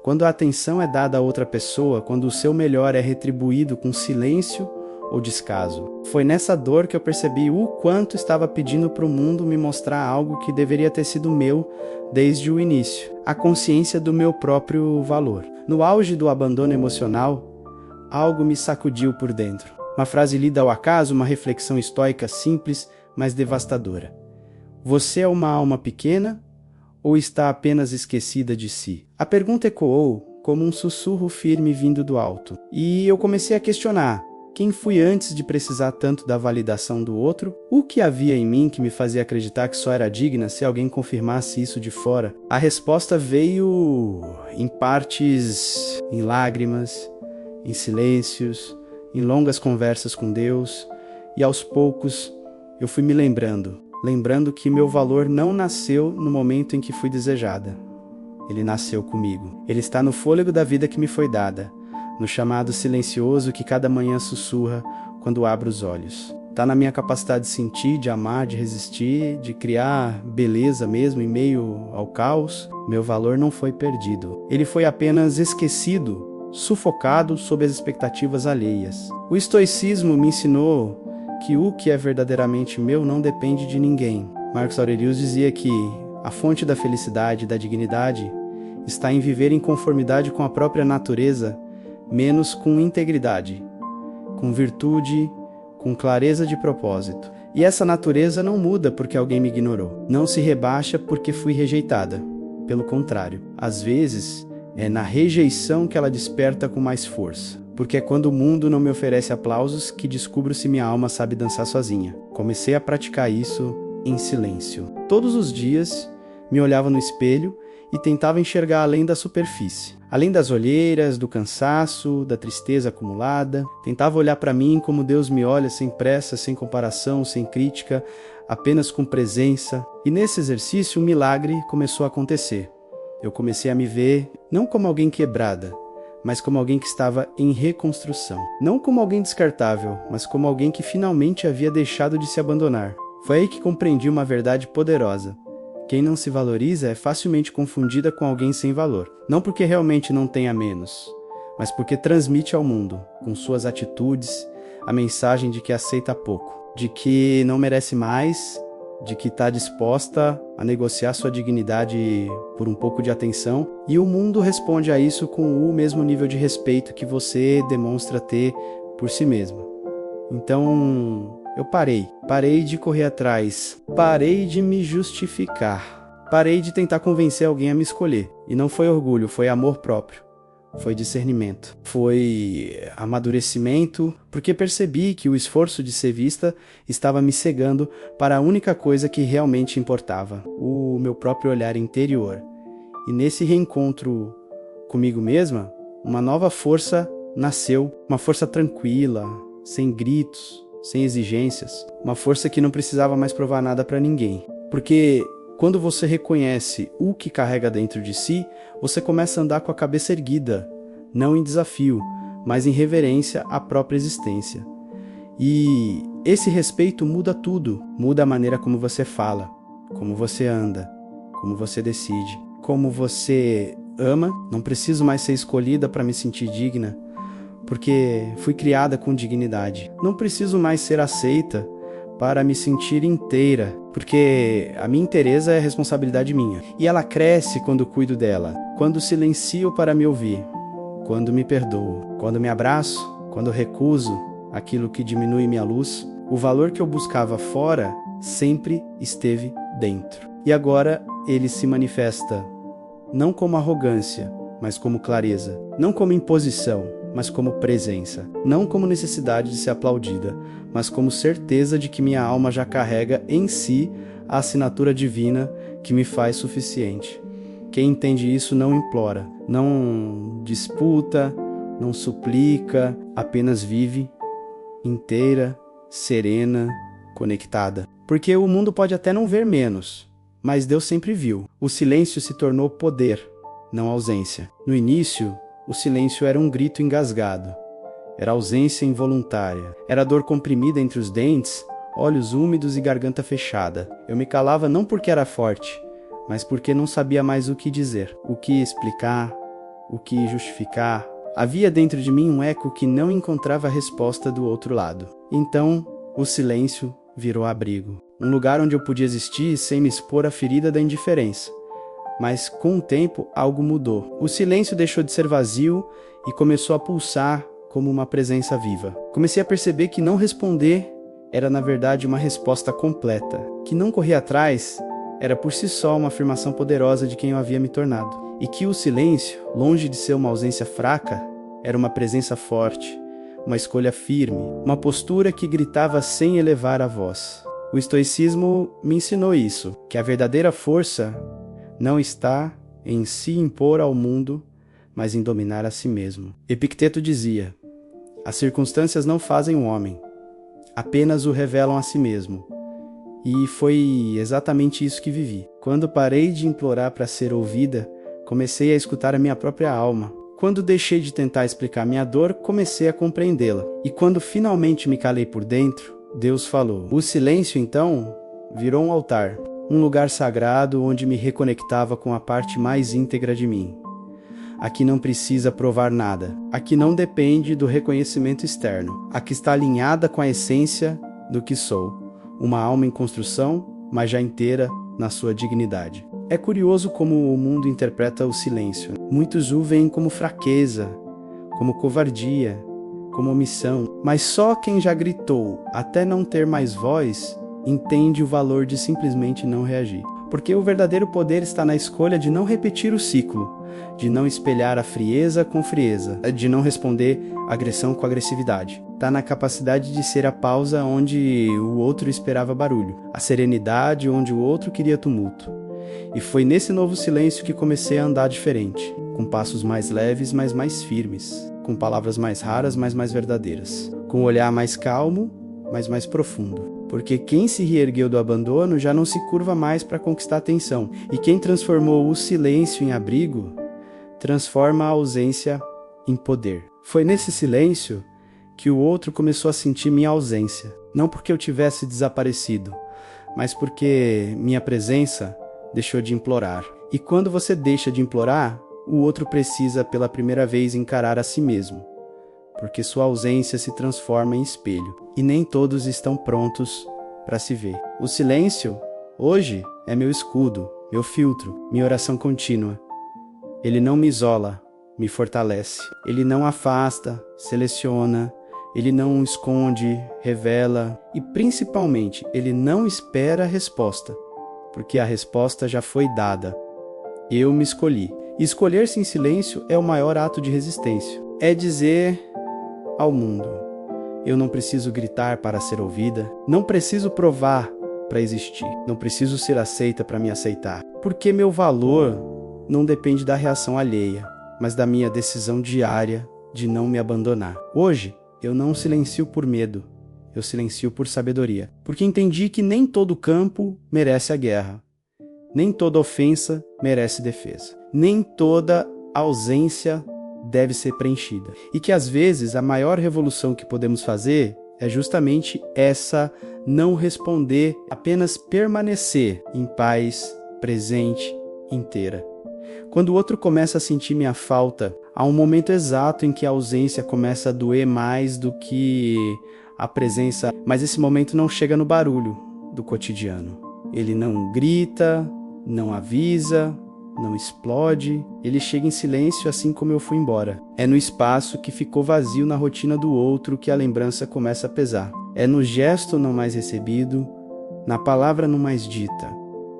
S1: Quando a atenção é dada a outra pessoa? Quando o seu melhor é retribuído com silêncio ou descaso. Foi nessa dor que eu percebi o quanto estava pedindo para o mundo me mostrar algo que deveria ter sido meu desde o início, a consciência do meu próprio valor. No auge do abandono emocional, algo me sacudiu por dentro. Uma frase lida ao acaso, uma reflexão estoica simples, mas devastadora. Você é uma alma pequena ou está apenas esquecida de si? A pergunta ecoou como um sussurro firme vindo do alto. E eu comecei a questionar. Quem fui antes de precisar tanto da validação do outro? O que havia em mim que me fazia acreditar que só era digna se alguém confirmasse isso de fora? A resposta veio em partes, em lágrimas, em silêncios, em longas conversas com Deus, e aos poucos eu fui me lembrando que meu valor não nasceu no momento em que fui desejada. Ele nasceu comigo. Ele está no fôlego da vida que me foi dada, no chamado silencioso que cada manhã sussurra quando abro os olhos. Está na minha capacidade de sentir, de amar, de resistir, de criar beleza mesmo em meio ao caos. Meu valor não foi perdido. Ele foi apenas esquecido, sufocado sob as expectativas alheias. O estoicismo me ensinou que o que é verdadeiramente meu não depende de ninguém. Marcos Aurelius dizia que a fonte da felicidade e da dignidade está em viver em conformidade com a própria natureza, menos com integridade, com virtude, com clareza de propósito. E essa natureza não muda porque alguém me ignorou. Não se rebaixa porque fui rejeitada. Pelo contrário, às vezes é na rejeição que ela desperta com mais força. Porque é quando o mundo não me oferece aplausos que descubro se minha alma sabe dançar sozinha. Comecei a praticar isso em silêncio. Todos os dias me olhava no espelho e tentava enxergar além da superfície. Além das olheiras, do cansaço, da tristeza acumulada. Tentava olhar para mim como Deus me olha, sem pressa, sem comparação, sem crítica, apenas com presença. E nesse exercício um milagre começou a acontecer. Eu comecei a me ver não como alguém quebrada, mas como alguém que estava em reconstrução. Não como alguém descartável, mas como alguém que finalmente havia deixado de se abandonar. Foi aí que compreendi uma verdade poderosa. Quem não se valoriza é facilmente confundida com alguém sem valor. Não porque realmente não tenha menos, mas porque transmite ao mundo, com suas atitudes, a mensagem de que aceita pouco, de que não merece mais, de que está disposta a negociar sua dignidade por um pouco de atenção, e o mundo responde a isso com o mesmo nível de respeito que você demonstra ter por si mesmo. Então, eu parei de correr atrás, parei de me justificar, parei de tentar convencer alguém a me escolher. E não foi orgulho, foi amor próprio. Foi discernimento, foi amadurecimento, porque percebi que o esforço de ser vista estava me cegando para a única coisa que realmente importava, o meu próprio olhar interior. E nesse reencontro comigo mesma, uma nova força nasceu, uma força tranquila, sem gritos, sem exigências, uma força que não precisava mais provar nada para ninguém. Porque quando você reconhece o que carrega dentro de si, você começa a andar com a cabeça erguida, não em desafio, mas em reverência à própria existência. E esse respeito muda tudo, muda a maneira como você fala, como você anda, como você decide, como você ama. Não preciso mais ser escolhida para me sentir digna, porque fui criada com dignidade. Não preciso mais ser aceita para me sentir inteira, porque a minha inteireza é responsabilidade minha. E ela cresce quando cuido dela, quando silencio para me ouvir, quando me perdoo, quando me abraço, quando recuso aquilo que diminui minha luz. O valor que eu buscava fora sempre esteve dentro. E agora ele se manifesta não como arrogância, mas como clareza, não como imposição, mas como presença, não como necessidade de ser aplaudida, mas como certeza de que minha alma já carrega em si a assinatura divina que me faz suficiente. Quem entende isso não implora, não disputa, não suplica, apenas vive, inteira, serena, conectada. Porque o mundo pode até não ver menos, mas Deus sempre viu. O silêncio se tornou poder, não ausência. No início, o silêncio era um grito engasgado. Era ausência involuntária. Era dor comprimida entre os dentes, olhos úmidos e garganta fechada. Eu me calava não porque era forte, mas porque não sabia mais o que dizer, o que explicar, o que justificar, Havia dentro de mim um eco que não encontrava a resposta do outro lado. Então, o silêncio virou abrigo. Um lugar onde eu podia existir sem me expor à ferida da indiferença. Mas, com o tempo, algo mudou. O silêncio deixou de ser vazio e começou a pulsar como uma presença viva. Comecei a perceber que não responder era, na verdade, uma resposta completa. Que não correr atrás era por si só uma afirmação poderosa de quem eu havia me tornado. E que o silêncio, longe de ser uma ausência fraca, era uma presença forte, uma escolha firme, uma postura que gritava sem elevar a voz. O estoicismo me ensinou isso, que a verdadeira força não está em se impor ao mundo, mas em dominar a si mesmo. Epicteto dizia: as circunstâncias não fazem o homem, apenas o revelam a si mesmo. E foi exatamente isso que vivi. Quando parei de implorar para ser ouvida, comecei a escutar a minha própria alma. Quando deixei de tentar explicar minha dor, comecei a compreendê-la. E quando finalmente me calei por dentro, Deus falou. O silêncio, então, virou um altar, um lugar sagrado onde me reconectava com a parte mais íntegra de mim. Aqui não precisa provar nada. Aqui não depende do reconhecimento externo. Aqui está alinhada com a essência do que sou. Uma alma em construção, mas já inteira na sua dignidade. É curioso como o mundo interpreta o silêncio. Muitos o veem como fraqueza, como covardia, como omissão. Mas só quem já gritou até não ter mais voz entende o valor de simplesmente não reagir. Porque o verdadeiro poder está na escolha de não repetir o ciclo, de não espelhar a frieza com frieza, de não responder agressão com agressividade. Está na capacidade de ser a pausa onde o outro esperava barulho, a serenidade onde o outro queria tumulto. E foi nesse novo silêncio que comecei a andar diferente, com passos mais leves, mas mais firmes, com palavras mais raras, mas mais verdadeiras, com um olhar mais calmo, mas mais profundo. Porque quem se reergueu do abandono já não se curva mais para conquistar atenção, e quem transformou o silêncio em abrigo, transforma a ausência em poder. Foi nesse silêncio que o outro começou a sentir minha ausência, não porque eu tivesse desaparecido, mas porque minha presença deixou de implorar. E quando você deixa de implorar, o outro precisa pela primeira vez encarar a si mesmo, porque sua ausência se transforma em espelho, e nem todos estão prontos para se ver. O silêncio, hoje, é meu escudo, meu filtro, minha oração contínua. Ele não me isola, me fortalece. Ele não afasta, seleciona. Ele não esconde, revela. E, principalmente, ele não espera a resposta, porque a resposta já foi dada. Eu me escolhi. E escolher-se em silêncio é o maior ato de resistência. É dizer ao mundo: eu não preciso gritar para ser ouvida, não preciso provar para existir, não preciso ser aceita para me aceitar, porque meu valor não depende da reação alheia, mas da minha decisão diária de não me abandonar. Hoje, eu não silencio por medo, eu silencio por sabedoria, porque entendi que nem todo campo merece a guerra, nem toda ofensa merece defesa, nem toda ausência deve ser preenchida. E que às vezes a maior revolução que podemos fazer é justamente essa: não responder, apenas permanecer em paz, presente, inteira. Quando o outro começa a sentir minha falta, há um momento exato em que a ausência começa a doer mais do que a presença, mas esse momento não chega no barulho do cotidiano. Ele não grita, não avisa, não explode, ele chega em silêncio assim como eu fui embora. É no espaço que ficou vazio na rotina do outro que a lembrança começa a pesar. É no gesto não mais recebido, na palavra não mais dita,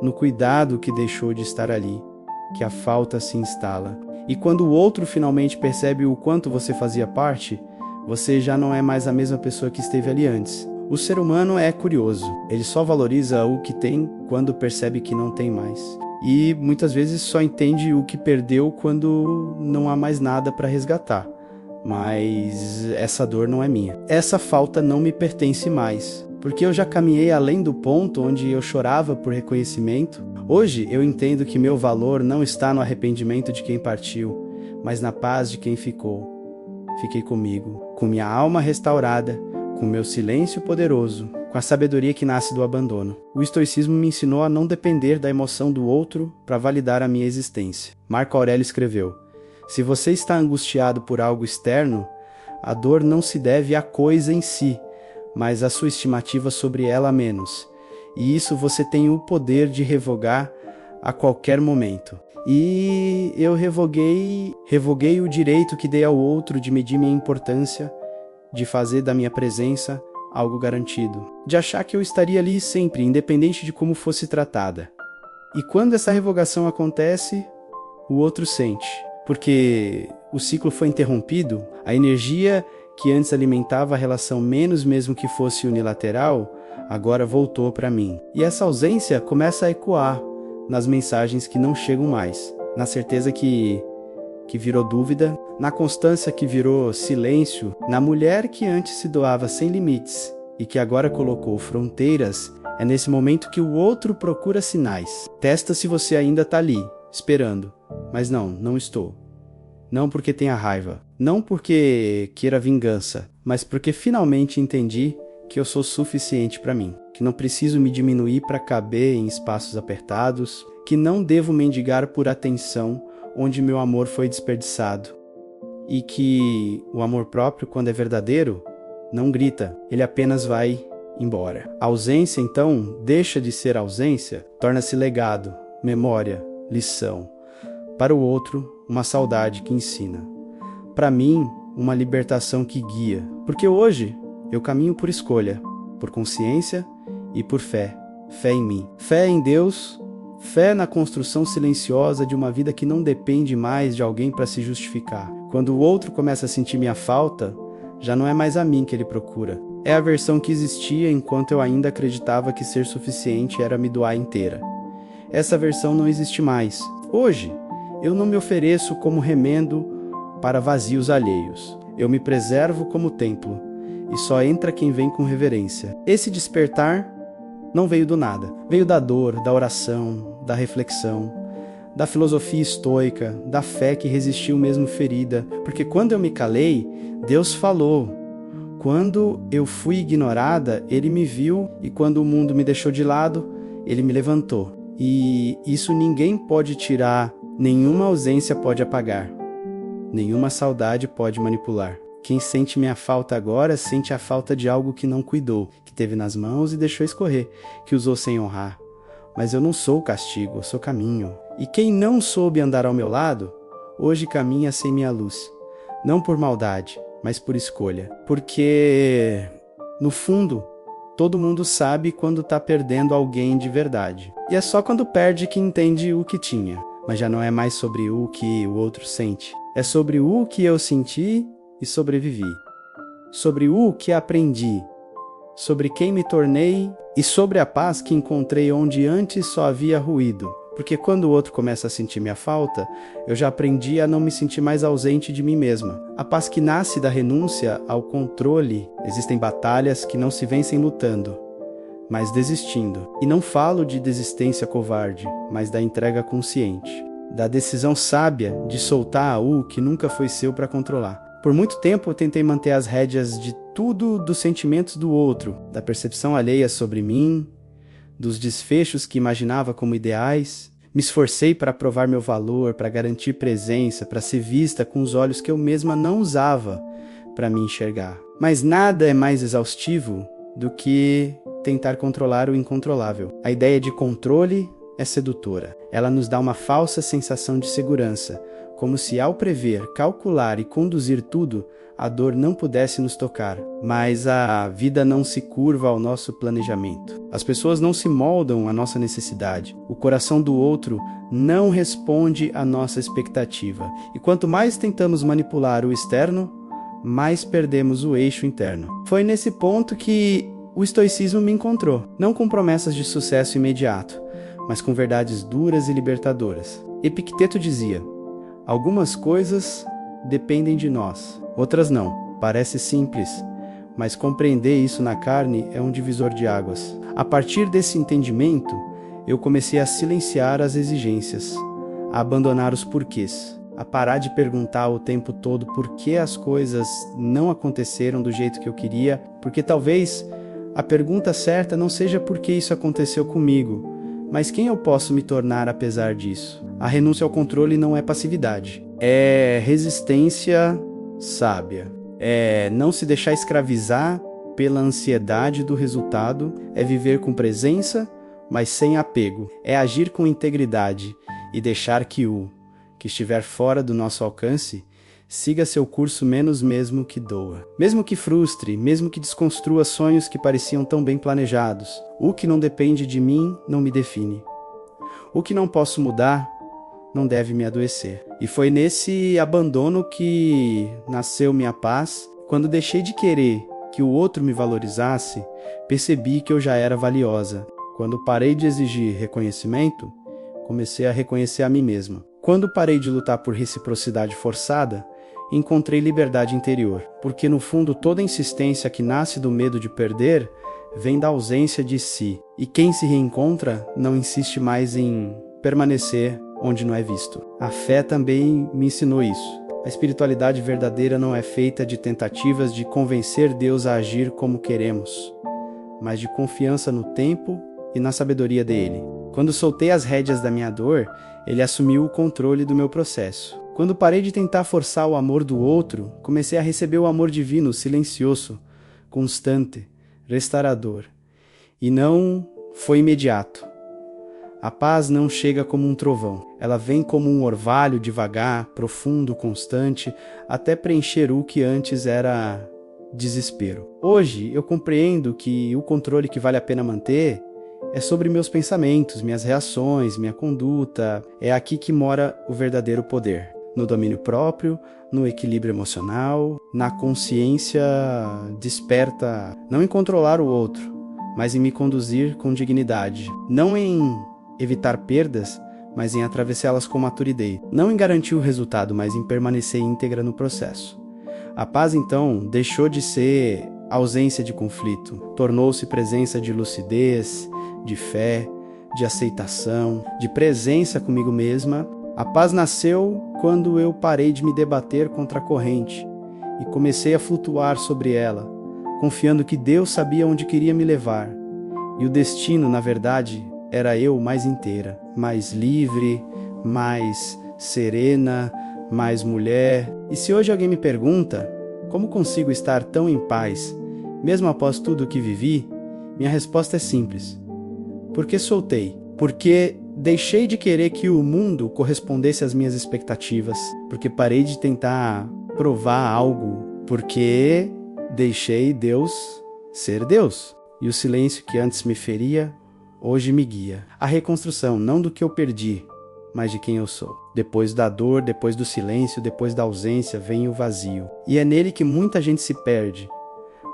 S1: no cuidado que deixou de estar ali, que a falta se instala. E quando o outro finalmente percebe o quanto você fazia parte, você já não é mais a mesma pessoa que esteve ali antes. O ser humano é curioso, ele só valoriza o que tem quando percebe que não tem mais. E muitas vezes só entende o que perdeu quando não há mais nada para resgatar. Mas essa dor não é minha. Essa falta não me pertence mais, porque eu já caminhei além do ponto onde eu chorava por reconhecimento. Hoje eu entendo que meu valor não está no arrependimento de quem partiu, mas na paz de quem ficou. Fiquei comigo, com minha alma restaurada, com meu silêncio poderoso, com a sabedoria que nasce do abandono. O estoicismo me ensinou a não depender da emoção do outro para validar a minha existência. Marco Aurélio escreveu: Se você está angustiado por algo externo, a dor não se deve à coisa em si, mas à sua estimativa sobre ela a menos. E isso você tem o poder de revogar a qualquer momento. E eu revoguei o direito que dei ao outro de medir minha importância, de fazer da minha presença algo garantido, de achar que eu estaria ali sempre, independente de como fosse tratada. E quando essa revogação acontece, o outro sente, porque o ciclo foi interrompido, a energia que antes alimentava a relação menos mesmo que fosse unilateral, agora voltou para mim. E essa ausência começa a ecoar nas mensagens que não chegam mais, na certeza que virou dúvida, na constância que virou silêncio, na mulher que antes se doava sem limites e que agora colocou fronteiras. É nesse momento que o outro procura sinais. Testa se você ainda está ali, esperando. Mas não estou. Não porque tenha raiva, não porque queira vingança, mas porque finalmente entendi que eu sou suficiente para mim, que não preciso me diminuir para caber em espaços apertados, que não devo mendigar por atenção onde meu amor foi desperdiçado, e que o amor próprio, quando é verdadeiro, não grita, ele apenas vai embora. A ausência, então, deixa de ser ausência, torna-se legado, memória, lição. Para o outro, uma saudade que ensina. Para mim, uma libertação que guia. Porque hoje eu caminho por escolha, por consciência e por fé. Fé em mim. Fé em Deus, fé na construção silenciosa de uma vida que não depende mais de alguém para se justificar. Quando o outro começa a sentir minha falta, já não é mais a mim que ele procura. É a versão que existia enquanto eu ainda acreditava que ser suficiente era me doar inteira. Essa versão não existe mais. Hoje, eu não me ofereço como remendo para vazios alheios. Eu me preservo como templo, e só entra quem vem com reverência. Esse despertar não veio do nada. Veio da dor, da oração, da reflexão, da filosofia estoica, da fé que resistiu mesmo ferida. Porque quando eu me calei, Deus falou. Quando eu fui ignorada, Ele me viu, e quando o mundo me deixou de lado, Ele me levantou. E isso ninguém pode tirar, nenhuma ausência pode apagar, nenhuma saudade pode manipular. Quem sente minha falta agora, sente a falta de algo que não cuidou, que teve nas mãos e deixou escorrer, que usou sem honrar. Mas eu não sou castigo, eu sou caminho. E quem não soube andar ao meu lado, hoje caminha sem minha luz. Não por maldade, mas por escolha. Porque, no fundo, todo mundo sabe quando tá perdendo alguém de verdade. E é só quando perde que entende o que tinha. Mas já não é mais sobre o que o outro sente. É sobre o que eu senti e sobrevivi. Sobre o que aprendi. Sobre quem me tornei e sobre a paz que encontrei onde antes só havia ruído. Porque quando o outro começa a sentir minha falta, eu já aprendi a não me sentir mais ausente de mim mesma. A paz que nasce da renúncia ao controle. Existem batalhas que não se vencem lutando, mas desistindo. E não falo de desistência covarde, mas da entrega consciente. Da decisão sábia de soltar o que nunca foi seu para controlar. Por muito tempo eu tentei manter as rédeas de tudo dos sentimentos do outro, da percepção alheia sobre mim, dos desfechos que imaginava como ideais. Me esforcei para provar meu valor, para garantir presença, para ser vista com os olhos que eu mesma não usava para me enxergar. Mas nada é mais exaustivo do que tentar controlar o incontrolável. A ideia de controle é sedutora. Ela nos dá uma falsa sensação de segurança, como se ao prever, calcular e conduzir tudo, a dor não pudesse nos tocar. Mas a vida não se curva ao nosso planejamento. As pessoas não se moldam à nossa necessidade. O coração do outro não responde à nossa expectativa. E quanto mais tentamos manipular o externo, mais perdemos o eixo interno. Foi nesse ponto que o estoicismo me encontrou, não com promessas de sucesso imediato, mas com verdades duras e libertadoras. Epicteto dizia: algumas coisas dependem de nós, outras não. Parece simples, mas compreender isso na carne é um divisor de águas. A partir desse entendimento, eu comecei a silenciar as exigências, a abandonar os porquês, a parar de perguntar o tempo todo por que as coisas não aconteceram do jeito que eu queria, porque talvez a pergunta certa não seja por que isso aconteceu comigo, Mas quem eu posso me tornar apesar disso? A renúncia ao controle não é passividade. É resistência sábia. É não se deixar escravizar pela ansiedade do resultado. É viver com presença, mas sem apego. É agir com integridade e deixar que o que estiver fora do nosso alcance siga seu curso menos mesmo que doa. Mesmo que frustre, mesmo que desconstrua sonhos que pareciam tão bem planejados. O que não depende de mim não me define. O que não posso mudar não deve me adoecer. E foi nesse abandono que nasceu minha paz. Quando deixei de querer que o outro me valorizasse, percebi que eu já era valiosa. Quando parei de exigir reconhecimento, comecei a reconhecer a mim mesma. Quando parei de lutar por reciprocidade forçada, encontrei liberdade interior, porque no fundo toda insistência que nasce do medo de perder vem da ausência de si, e quem se reencontra não insiste mais em permanecer onde não é visto. A fé também me ensinou isso. A espiritualidade verdadeira não é feita de tentativas de convencer Deus a agir como queremos, mas de confiança no tempo e na sabedoria dele. Quando soltei as rédeas da minha dor, ele assumiu o controle do meu processo. Quando parei de tentar forçar o amor do outro, comecei a receber o amor divino silencioso, constante, restaurador. E não foi imediato. A paz não chega como um trovão. Ela vem como um orvalho devagar, profundo, constante, até preencher o que antes era desespero. Hoje eu compreendo que o controle que vale a pena manter é sobre meus pensamentos, minhas reações, minha conduta. É aqui que mora o verdadeiro poder. No domínio próprio, no equilíbrio emocional, na consciência desperta, não em controlar o outro, mas em me conduzir com dignidade. Não em evitar perdas, mas em atravessá-las com maturidade. Não em garantir o resultado, mas em permanecer íntegra no processo. A paz, então, deixou de ser ausência de conflito, tornou-se presença de lucidez, de fé, de aceitação, de presença comigo mesma. A paz nasceu quando eu parei de me debater contra a corrente e comecei a flutuar sobre ela, confiando que Deus sabia onde queria me levar. E o destino, na verdade, era eu mais inteira, mais livre, mais serena, mais mulher. E se hoje alguém me pergunta como consigo estar tão em paz, mesmo após tudo o que vivi, minha resposta é simples. Porque soltei. Porque deixei de querer que o mundo correspondesse às minhas expectativas. Porque parei de tentar provar algo. Porque deixei Deus ser Deus. E o silêncio que antes me feria, hoje me guia. A reconstrução, não do que eu perdi, mas de quem eu sou. Depois da dor, depois do silêncio, depois da ausência, vem o vazio. E é nele que muita gente se perde.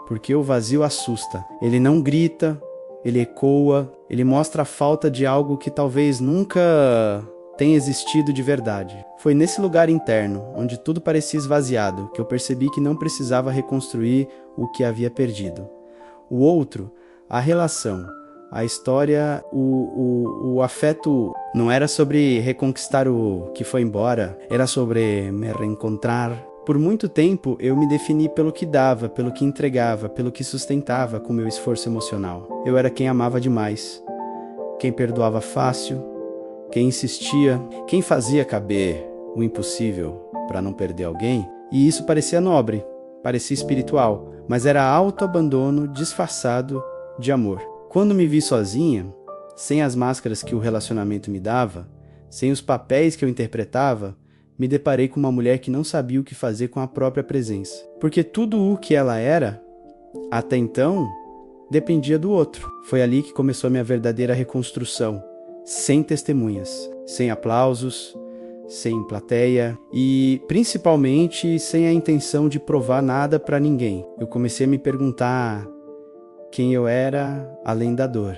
S1: Porque o vazio assusta. Ele não grita, ele ecoa, ele mostra a falta de algo que talvez nunca tenha existido de verdade. Foi nesse lugar interno, onde tudo parecia esvaziado, que eu percebi que não precisava reconstruir o que havia perdido. O outro, a relação, a história, o afeto não era sobre reconquistar o que foi embora, era sobre me reencontrar. Por muito tempo eu me defini pelo que dava, pelo que entregava, pelo que sustentava com meu esforço emocional. Eu era quem amava demais, quem perdoava fácil, quem insistia, quem fazia caber o impossível para não perder alguém. E isso parecia nobre, parecia espiritual, mas era autoabandono disfarçado de amor. Quando me vi sozinha, sem as máscaras que o relacionamento me dava, sem os papéis que eu interpretava, me deparei com uma mulher que não sabia o que fazer com a própria presença. Porque tudo o que ela era, até então, dependia do outro. Foi ali que começou a minha verdadeira reconstrução, sem testemunhas, sem aplausos, sem plateia e, principalmente, sem a intenção de provar nada para ninguém. Eu comecei a me perguntar quem eu era além da dor,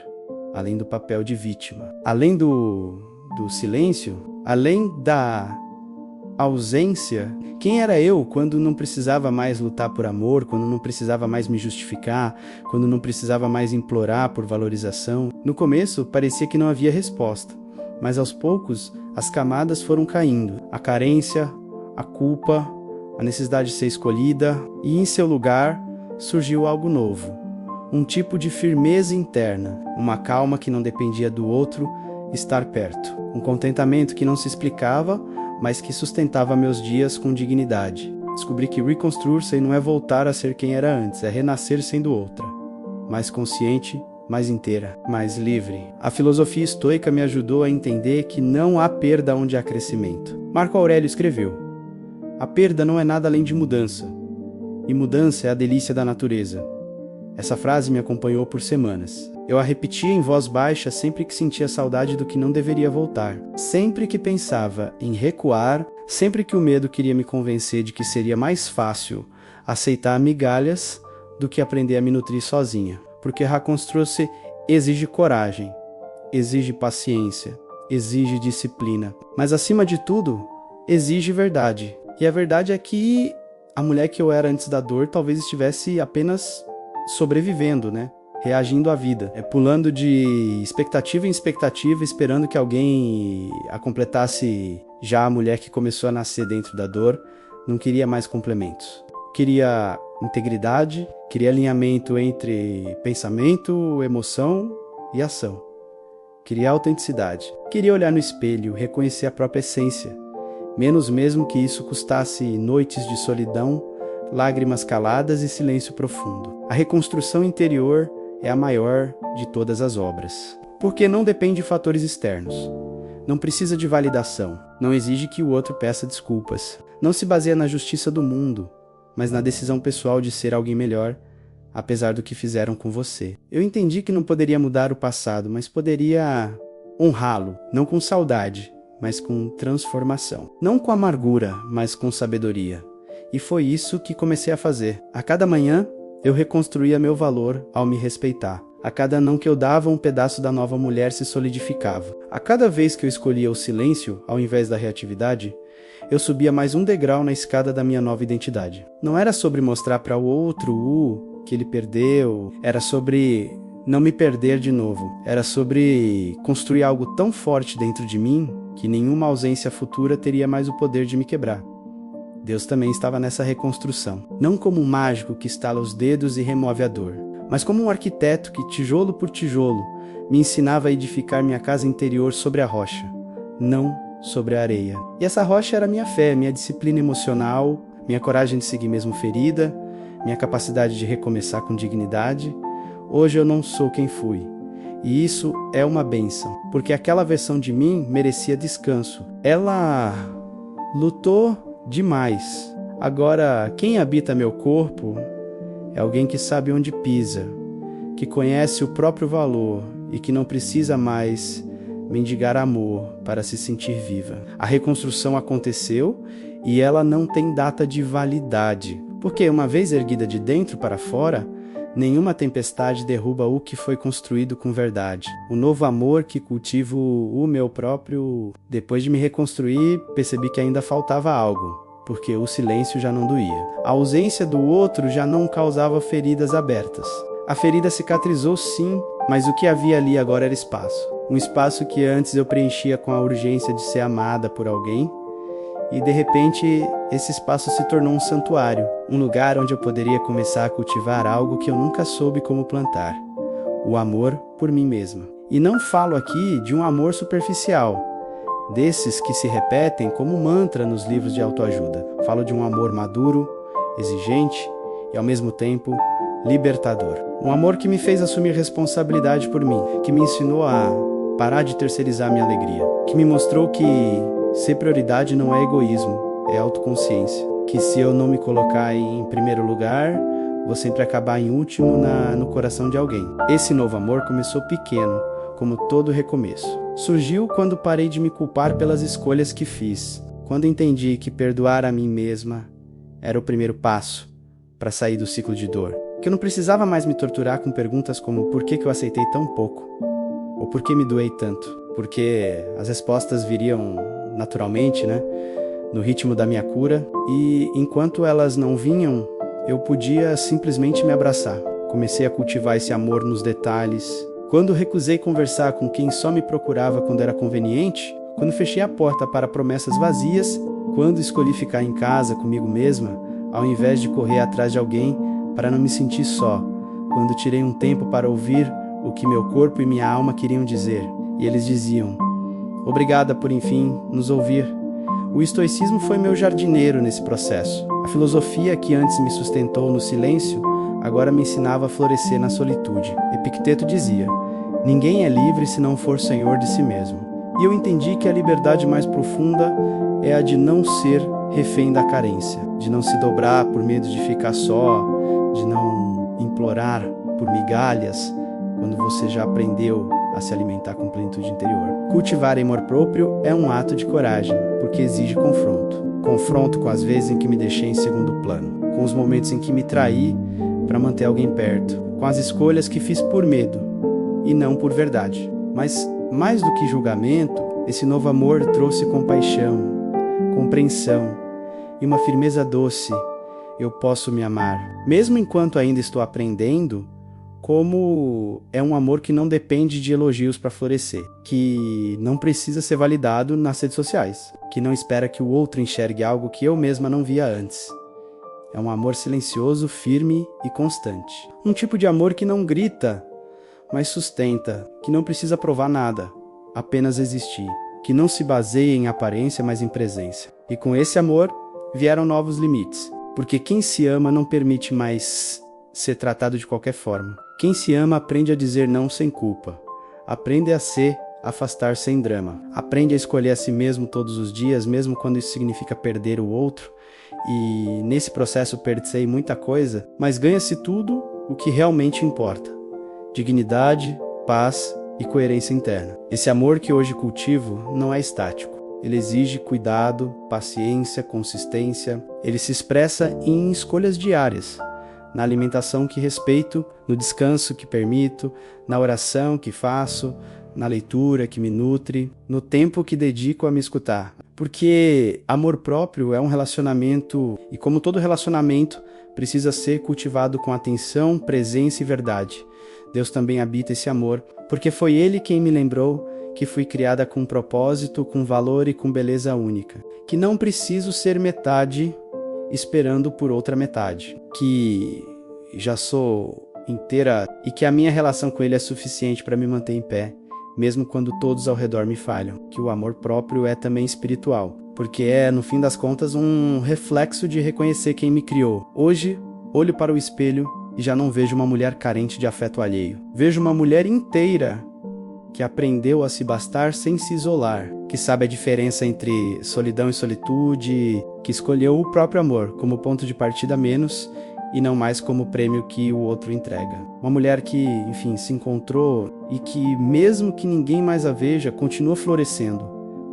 S1: além do papel de vítima, além do silêncio, além da ausência. Quem era eu quando não precisava mais lutar por amor, quando não precisava mais me justificar, quando não precisava mais implorar por valorização? No começo parecia que não havia resposta, mas aos poucos as camadas foram caindo. A carência, a culpa, a necessidade de ser escolhida, e em seu lugar surgiu algo novo. Um tipo de firmeza interna, uma calma que não dependia do outro, estar perto. Um contentamento que não se explicava, mas que sustentava meus dias com dignidade. Descobri que reconstruir-se não é voltar a ser quem era antes, é renascer sendo outra. Mais consciente, mais inteira, mais livre. A filosofia estoica me ajudou a entender que não há perda onde há crescimento. Marco Aurélio escreveu: a perda não é nada além de mudança, e mudança é a delícia da natureza. Essa frase me acompanhou por semanas. Eu a repetia em voz baixa sempre que sentia saudade do que não deveria voltar. Sempre que pensava em recuar, sempre que o medo queria me convencer de que seria mais fácil aceitar migalhas do que aprender a me nutrir sozinha. Porque reconstruir-se exige coragem, exige paciência, exige disciplina. Mas acima de tudo, exige verdade. E a verdade é que a mulher que eu era antes da dor talvez estivesse apenas sobrevivendo, né? Reagindo à vida, pulando de expectativa em expectativa, esperando que alguém a completasse. Já a mulher que começou a nascer dentro da dor não queria mais complementos. Queria integridade, queria alinhamento entre pensamento, emoção e ação. Queria autenticidade. Queria olhar no espelho, reconhecer a própria essência, menos mesmo que isso custasse noites de solidão, lágrimas caladas e silêncio profundo. A reconstrução interior é a maior de todas as obras, porque não depende de fatores externos. Não precisa de validação, não exige que o outro peça desculpas. Não se baseia na justiça do mundo, mas na decisão pessoal de ser alguém melhor, apesar do que fizeram com você. Eu entendi que não poderia mudar o passado, mas poderia honrá-lo, não com saudade, mas com transformação. Não com amargura, mas com sabedoria. E foi isso que comecei a fazer. A cada manhã, eu reconstruía meu valor ao me respeitar. A cada não que eu dava, um pedaço da nova mulher se solidificava. A cada vez que eu escolhia o silêncio, ao invés da reatividade, eu subia mais um degrau na escada da minha nova identidade. Não era sobre mostrar para o outro o que ele perdeu, era sobre não me perder de novo. Era sobre construir algo tão forte dentro de mim que nenhuma ausência futura teria mais o poder de me quebrar. Deus também estava nessa reconstrução, não como um mágico que estala os dedos e remove a dor, mas como um arquiteto que, tijolo por tijolo, me ensinava a edificar minha casa interior sobre a rocha, não sobre a areia. E essa rocha era minha fé, minha disciplina emocional, minha coragem de seguir mesmo ferida, minha capacidade de recomeçar com dignidade. Hoje eu não sou quem fui, e isso é uma bênção, porque aquela versão de mim merecia descanso. Ela lutou demais. Agora, quem habita meu corpo é alguém que sabe onde pisa, que conhece o próprio valor e que não precisa mais mendigar amor para se sentir viva. A reconstrução aconteceu e ela não tem data de validade, porque uma vez erguida de dentro para fora, nenhuma tempestade derruba o que foi construído com verdade. O novo amor que cultivo o meu próprio. Depois de me reconstruir, percebi que ainda faltava algo, porque o silêncio já não doía. A ausência do outro já não causava feridas abertas. A ferida cicatrizou sim, mas o que havia ali agora era espaço. Um espaço que antes eu preenchia com a urgência de ser amada por alguém, e de repente esse espaço se tornou um santuário, um lugar onde eu poderia começar a cultivar algo que eu nunca soube como plantar: o amor por mim mesma. E não falo aqui de um amor superficial, desses que se repetem como mantra nos livros de autoajuda. Falo de um amor maduro, exigente e ao mesmo tempo libertador. Um amor que me fez assumir responsabilidade por mim, que me ensinou a parar de terceirizar minha alegria, que me mostrou que ser prioridade não é egoísmo, é autoconsciência. Que se eu não me colocar em primeiro lugar, vou sempre acabar em último no coração de alguém. Esse novo amor começou pequeno, como todo recomeço. Surgiu quando parei de me culpar pelas escolhas que fiz, quando entendi que perdoar a mim mesma era o primeiro passo para sair do ciclo de dor. Que eu não precisava mais me torturar com perguntas como por que eu aceitei tão pouco? Ou por que me doei tanto? Porque as respostas viriam naturalmente, né? No ritmo da minha cura. E enquanto elas não vinham, eu podia simplesmente me abraçar. Comecei a cultivar esse amor nos detalhes. Quando recusei conversar com quem só me procurava quando era conveniente, quando fechei a porta para promessas vazias, quando escolhi ficar em casa comigo mesma, ao invés de correr atrás de alguém para não me sentir só, quando tirei um tempo para ouvir o que meu corpo e minha alma queriam dizer. e eles diziam: obrigada por, enfim, nos ouvir. O estoicismo foi meu jardineiro nesse processo. A filosofia que antes me sustentou no silêncio, agora me ensinava a florescer na solitude. Epicteto dizia: ninguém é livre se não for senhor de si mesmo. E eu entendi que a liberdade mais profunda é a de não ser refém da carência, de não se dobrar por medo de ficar só, de não implorar por migalhas, quando você já aprendeu a se alimentar com plenitude interior. Cultivar amor próprio é um ato de coragem, porque exige confronto. Confronto com as vezes em que me deixei em segundo plano, com os momentos em que me traí para manter alguém perto, com as escolhas que fiz por medo e não por verdade. Mas, mais do que julgamento, esse novo amor trouxe compaixão, compreensão e uma firmeza doce. Eu posso me amar, mesmo enquanto ainda estou aprendendo, como é um amor que não depende de elogios para florescer, que não precisa ser validado nas redes sociais, que não espera que o outro enxergue algo que eu mesma não via antes. É um amor silencioso, firme e constante. Um tipo de amor que não grita, mas sustenta, que não precisa provar nada, apenas existir, que não se baseia em aparência, mas em presença. E com esse amor vieram novos limites, porque quem se ama não permite mais ser tratado de qualquer forma. Quem se ama aprende a dizer não sem culpa, aprende a se afastar sem drama, aprende a escolher a si mesmo todos os dias, mesmo quando isso significa perder o outro. E nesse processo perdei muita coisa, mas ganha-se tudo o que realmente importa: dignidade, paz e coerência interna. Esse amor que hoje cultivo não é estático. Ele exige cuidado, paciência, consistência. Ele se expressa em escolhas diárias, na alimentação que respeito, no descanso que permito, na oração que faço, na leitura que me nutre, no tempo que dedico a me escutar. Porque amor próprio é um relacionamento, e como todo relacionamento, precisa ser cultivado com atenção, presença e verdade. Deus também habita esse amor, porque foi Ele quem me lembrou que fui criada com propósito, com valor e com beleza única. Que não preciso ser metade esperando por outra metade. Que já sou inteira e que a minha relação com Ele é suficiente para me manter em pé, mesmo quando todos ao redor me falham. Que o amor próprio é também espiritual, porque é, no fim das contas, um reflexo de reconhecer quem me criou. Hoje, olho para o espelho e já não vejo uma mulher carente de afeto alheio. Vejo uma mulher inteira que aprendeu a se bastar sem se isolar, que sabe a diferença entre solidão e solitude, que escolheu o próprio amor como ponto de partida menos e não mais como prêmio que o outro entrega. Uma mulher que, enfim, se encontrou e que, mesmo que ninguém mais a veja, continua florescendo,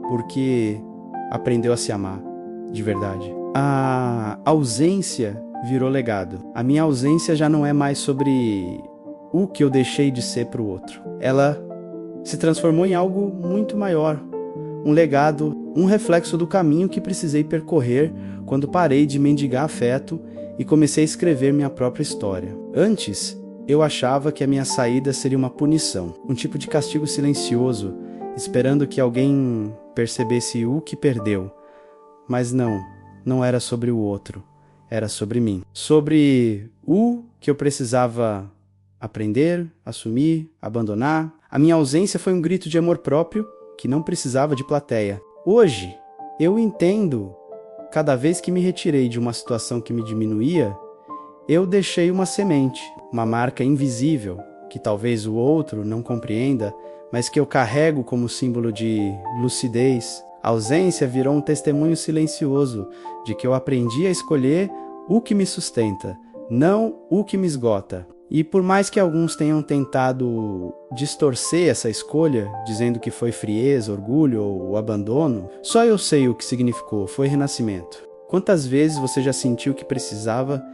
S1: porque aprendeu a se amar, de verdade. A ausência virou legado. A minha ausência já não é mais sobre o que eu deixei de ser para o outro. Ela se transformou em algo muito maior, um legado, um reflexo do caminho que precisei percorrer quando parei de mendigar afeto e comecei a escrever minha própria história. Antes, eu achava que a minha saída seria uma punição, um tipo de castigo silencioso, esperando que alguém percebesse o que perdeu. Mas não era sobre o outro, era sobre mim. Sobre o que eu precisava aprender, assumir, abandonar. A minha ausência foi um grito de amor próprio que não precisava de plateia. Hoje, eu entendo, cada vez que me retirei de uma situação que me diminuía, eu deixei uma semente, uma marca invisível, que talvez o outro não compreenda, mas que eu carrego como símbolo de lucidez. A ausência virou um testemunho silencioso de que eu aprendi a escolher o que me sustenta, não o que me esgota. E por mais que alguns tenham tentado distorcer essa escolha, dizendo que foi frieza, orgulho ou abandono, só eu sei o que significou, foi renascimento. Quantas vezes você já sentiu que precisava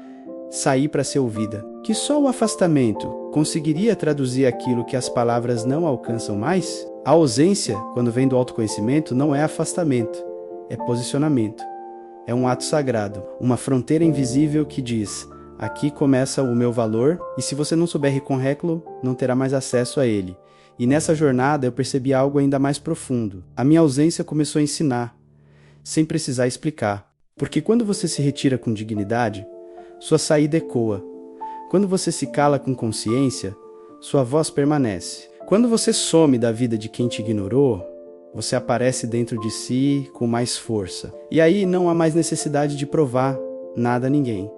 S1: sair para ser ouvida? Que só o afastamento conseguiria traduzir aquilo que as palavras não alcançam mais? A ausência, quando vem do autoconhecimento, não é afastamento, é posicionamento. É um ato sagrado, uma fronteira invisível que diz: aqui começa o meu valor, e se você não souber reconhecê-lo, não terá mais acesso a ele. E nessa jornada eu percebi algo ainda mais profundo. A minha ausência começou a ensinar, sem precisar explicar. Porque quando você se retira com dignidade, sua saída ecoa. Quando você se cala com consciência, sua voz permanece. Quando você some da vida de quem te ignorou, você aparece dentro de si com mais força. E aí não há mais necessidade de provar nada a ninguém.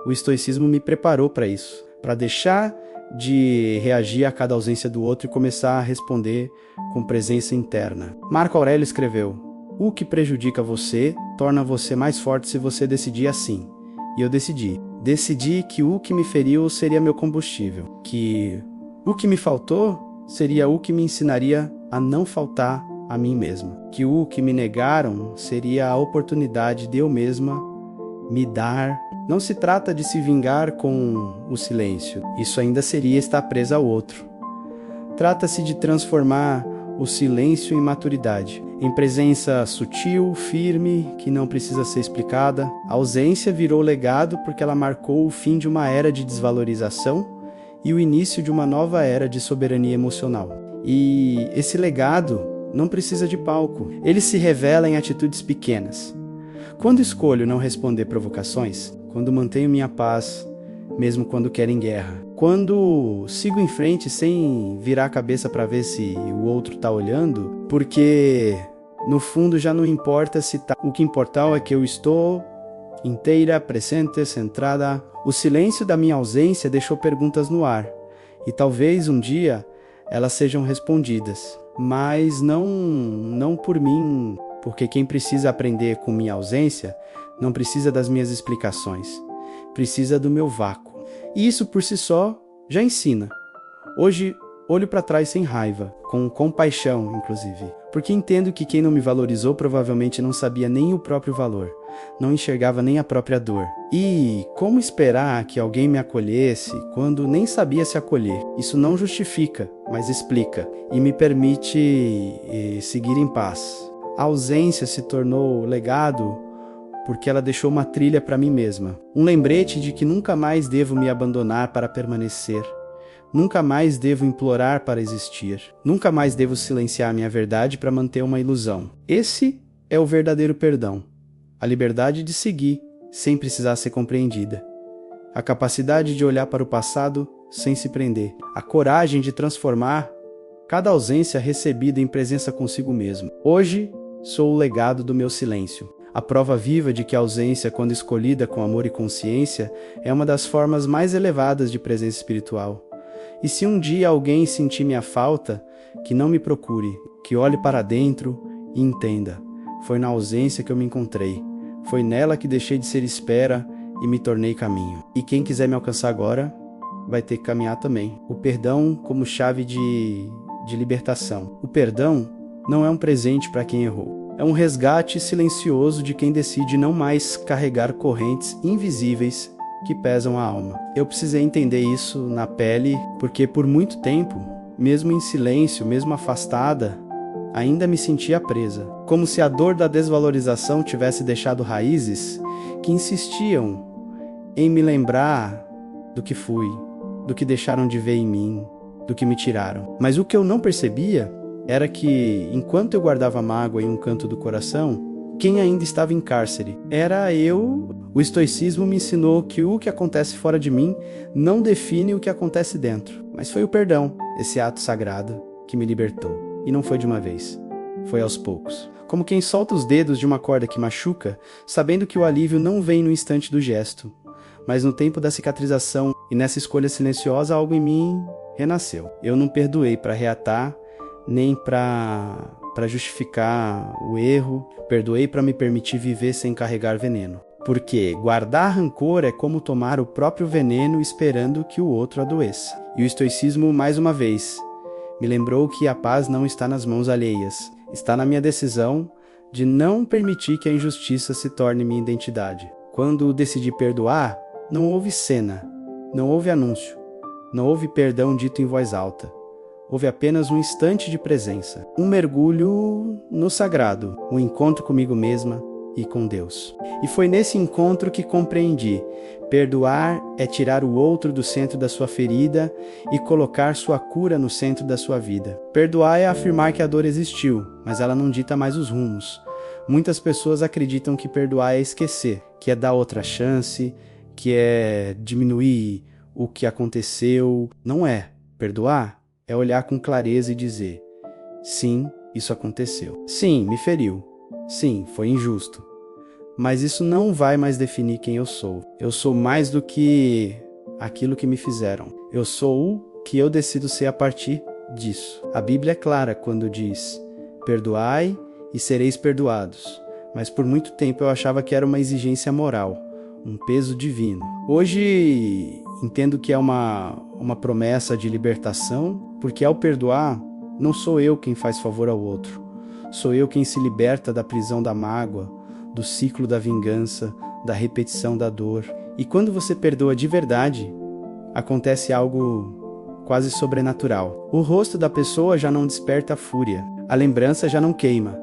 S1: O estoicismo me preparou para isso, para deixar de reagir a cada ausência do outro e começar a responder com presença interna. Marco Aurélio escreveu: "O que prejudica você torna você mais forte se você decidir assim." E eu decidi. Decidi que o que me feriu seria meu combustível, que o que me faltou seria o que me ensinaria a não faltar a mim mesma, que o que me negaram seria a oportunidade de eu mesma me dar. Não se trata de se vingar com o silêncio, isso ainda seria estar presa ao outro. Trata-se de transformar o silêncio em maturidade, em presença sutil, firme, que não precisa ser explicada. A ausência virou legado porque ela marcou o fim de uma era de desvalorização e o início de uma nova era de soberania emocional. E esse legado não precisa de palco, ele se revela em atitudes pequenas. Quando escolho não responder provocações, quando mantenho minha paz, mesmo quando querem guerra, quando sigo em frente sem virar a cabeça para ver se o outro tá olhando, porque no fundo já não importa se tá. O que importa é que eu estou inteira, presente, centrada. O silêncio da minha ausência deixou perguntas no ar, e talvez um dia elas sejam respondidas, mas não por mim, porque quem precisa aprender com minha ausência não precisa das minhas explicações, precisa do meu vácuo. E isso por si só já ensina. Hoje olho para trás sem raiva, com compaixão inclusive, porque entendo que quem não me valorizou provavelmente não sabia nem o próprio valor, não enxergava nem a própria dor. E como esperar que alguém me acolhesse quando nem sabia se acolher? Isso não justifica, mas explica e me permite seguir em paz. A ausência se tornou legado porque ela deixou uma trilha para mim mesma, um lembrete de que nunca mais devo me abandonar para permanecer. Nunca mais devo implorar para existir. Nunca mais devo silenciar minha verdade para manter uma ilusão. Esse é o verdadeiro perdão. A liberdade de seguir sem precisar ser compreendida. A capacidade de olhar para o passado sem se prender. A coragem de transformar cada ausência recebida em presença consigo mesmo. Hoje sou o legado do meu silêncio. A prova viva de que a ausência, quando escolhida com amor e consciência, é uma das formas mais elevadas de presença espiritual. E se um dia alguém sentir minha falta, que não me procure, que olhe para dentro e entenda. Foi na ausência que eu me encontrei. Foi nela que deixei de ser espera e me tornei caminho. E quem quiser me alcançar agora, vai ter que caminhar também. O perdão como chave de libertação. O perdão não é um presente para quem errou. É um resgate silencioso de quem decide não mais carregar correntes invisíveis que pesam a alma. Eu precisei entender isso na pele, porque por muito tempo, mesmo em silêncio, mesmo afastada, ainda me sentia presa. Como se a dor da desvalorização tivesse deixado raízes que insistiam em me lembrar do que fui, do que deixaram de ver em mim, do que me tiraram. Mas o que eu não percebia era que, enquanto eu guardava mágoa em um canto do coração, quem ainda estava em cárcere era eu. O estoicismo me ensinou que o que acontece fora de mim não define o que acontece dentro. Mas foi o perdão, esse ato sagrado, que me libertou. E não foi de uma vez, foi aos poucos. Como quem solta os dedos de uma corda que machuca, sabendo que o alívio não vem no instante do gesto, mas no tempo da cicatrização, e nessa escolha silenciosa algo em mim renasceu. Eu não perdoei para reatar, nem para justificar o erro, perdoei para me permitir viver sem carregar veneno. Porque guardar rancor é como tomar o próprio veneno esperando que o outro adoeça. E o estoicismo, mais uma vez, me lembrou que a paz não está nas mãos alheias, está na minha decisão de não permitir que a injustiça se torne minha identidade. Quando decidi perdoar, não houve cena, não houve anúncio, não houve perdão dito em voz alta. Houve apenas um instante de presença, um mergulho no sagrado, um encontro comigo mesma e com Deus. E foi nesse encontro que compreendi: perdoar é tirar o outro do centro da sua ferida e colocar sua cura no centro da sua vida. Perdoar é afirmar que a dor existiu, mas ela não dita mais os rumos. Muitas pessoas acreditam que perdoar é esquecer, que é dar outra chance, que é diminuir o que aconteceu. Não é. Perdoar é olhar com clareza e dizer: sim, isso aconteceu. Sim, me feriu. Sim, foi injusto. Mas isso não vai mais definir quem eu sou. Eu sou mais do que aquilo que me fizeram. Eu sou o que eu decido ser a partir disso. A Bíblia é clara quando diz: perdoai e sereis perdoados. Mas por muito tempo eu achava que era uma exigência moral, um peso divino. Hoje entendo que é uma promessa de libertação, porque ao perdoar, não sou eu quem faz favor ao outro. Sou eu quem se liberta da prisão da mágoa, do ciclo da vingança, da repetição da dor. E quando você perdoa de verdade, acontece algo quase sobrenatural. O rosto da pessoa já não desperta fúria, a lembrança já não queima,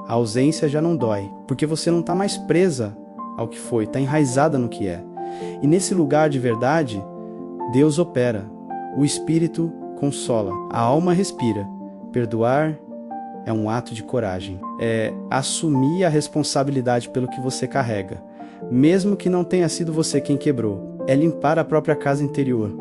S1: a ausência já não dói, porque você não está mais presa ao que foi, está enraizada no que é. E nesse lugar de verdade, Deus opera, o Espírito consola, a alma respira. Perdoar é um ato de coragem, é assumir a responsabilidade pelo que você carrega, mesmo que não tenha sido você quem quebrou. É limpar a própria casa interior,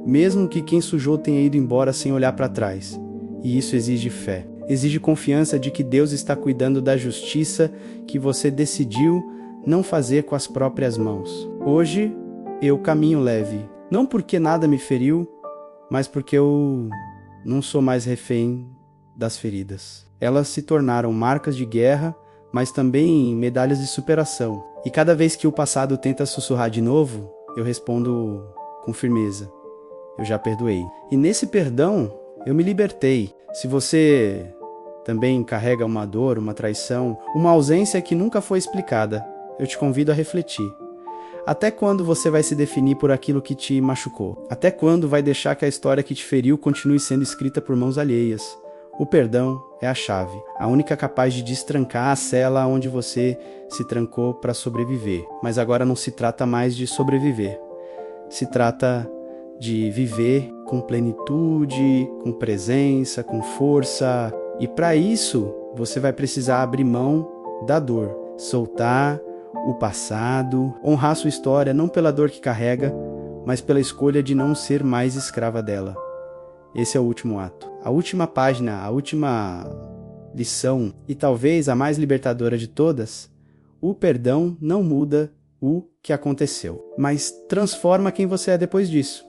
S1: mesmo que quem sujou tenha ido embora sem olhar para trás. E isso exige fé, exige confiança de que Deus está cuidando da justiça que você decidiu não fazer com as próprias mãos. Hoje eu caminho leve, não porque nada me feriu, mas porque eu não sou mais refém das feridas. Elas se tornaram marcas de guerra, mas também medalhas de superação. E cada vez que o passado tenta sussurrar de novo, eu respondo com firmeza: eu já perdoei. E nesse perdão, eu me libertei. Se você também carrega uma dor, uma traição, uma ausência que nunca foi explicada, eu te convido a refletir. Até quando você vai se definir por aquilo que te machucou? Até quando vai deixar que a história que te feriu continue sendo escrita por mãos alheias? O perdão é a chave, a única capaz de destrancar a cela onde você se trancou para sobreviver. Mas agora não se trata mais de sobreviver. Se trata de viver com plenitude, com presença, com força. E para isso, você vai precisar abrir mão da dor, soltar o passado, honrar sua história não pela dor que carrega, mas pela escolha de não ser mais escrava dela. Esse é o último ato. A última página, a última lição, e talvez a mais libertadora de todas: o perdão não muda o que aconteceu, mas transforma quem você é depois disso.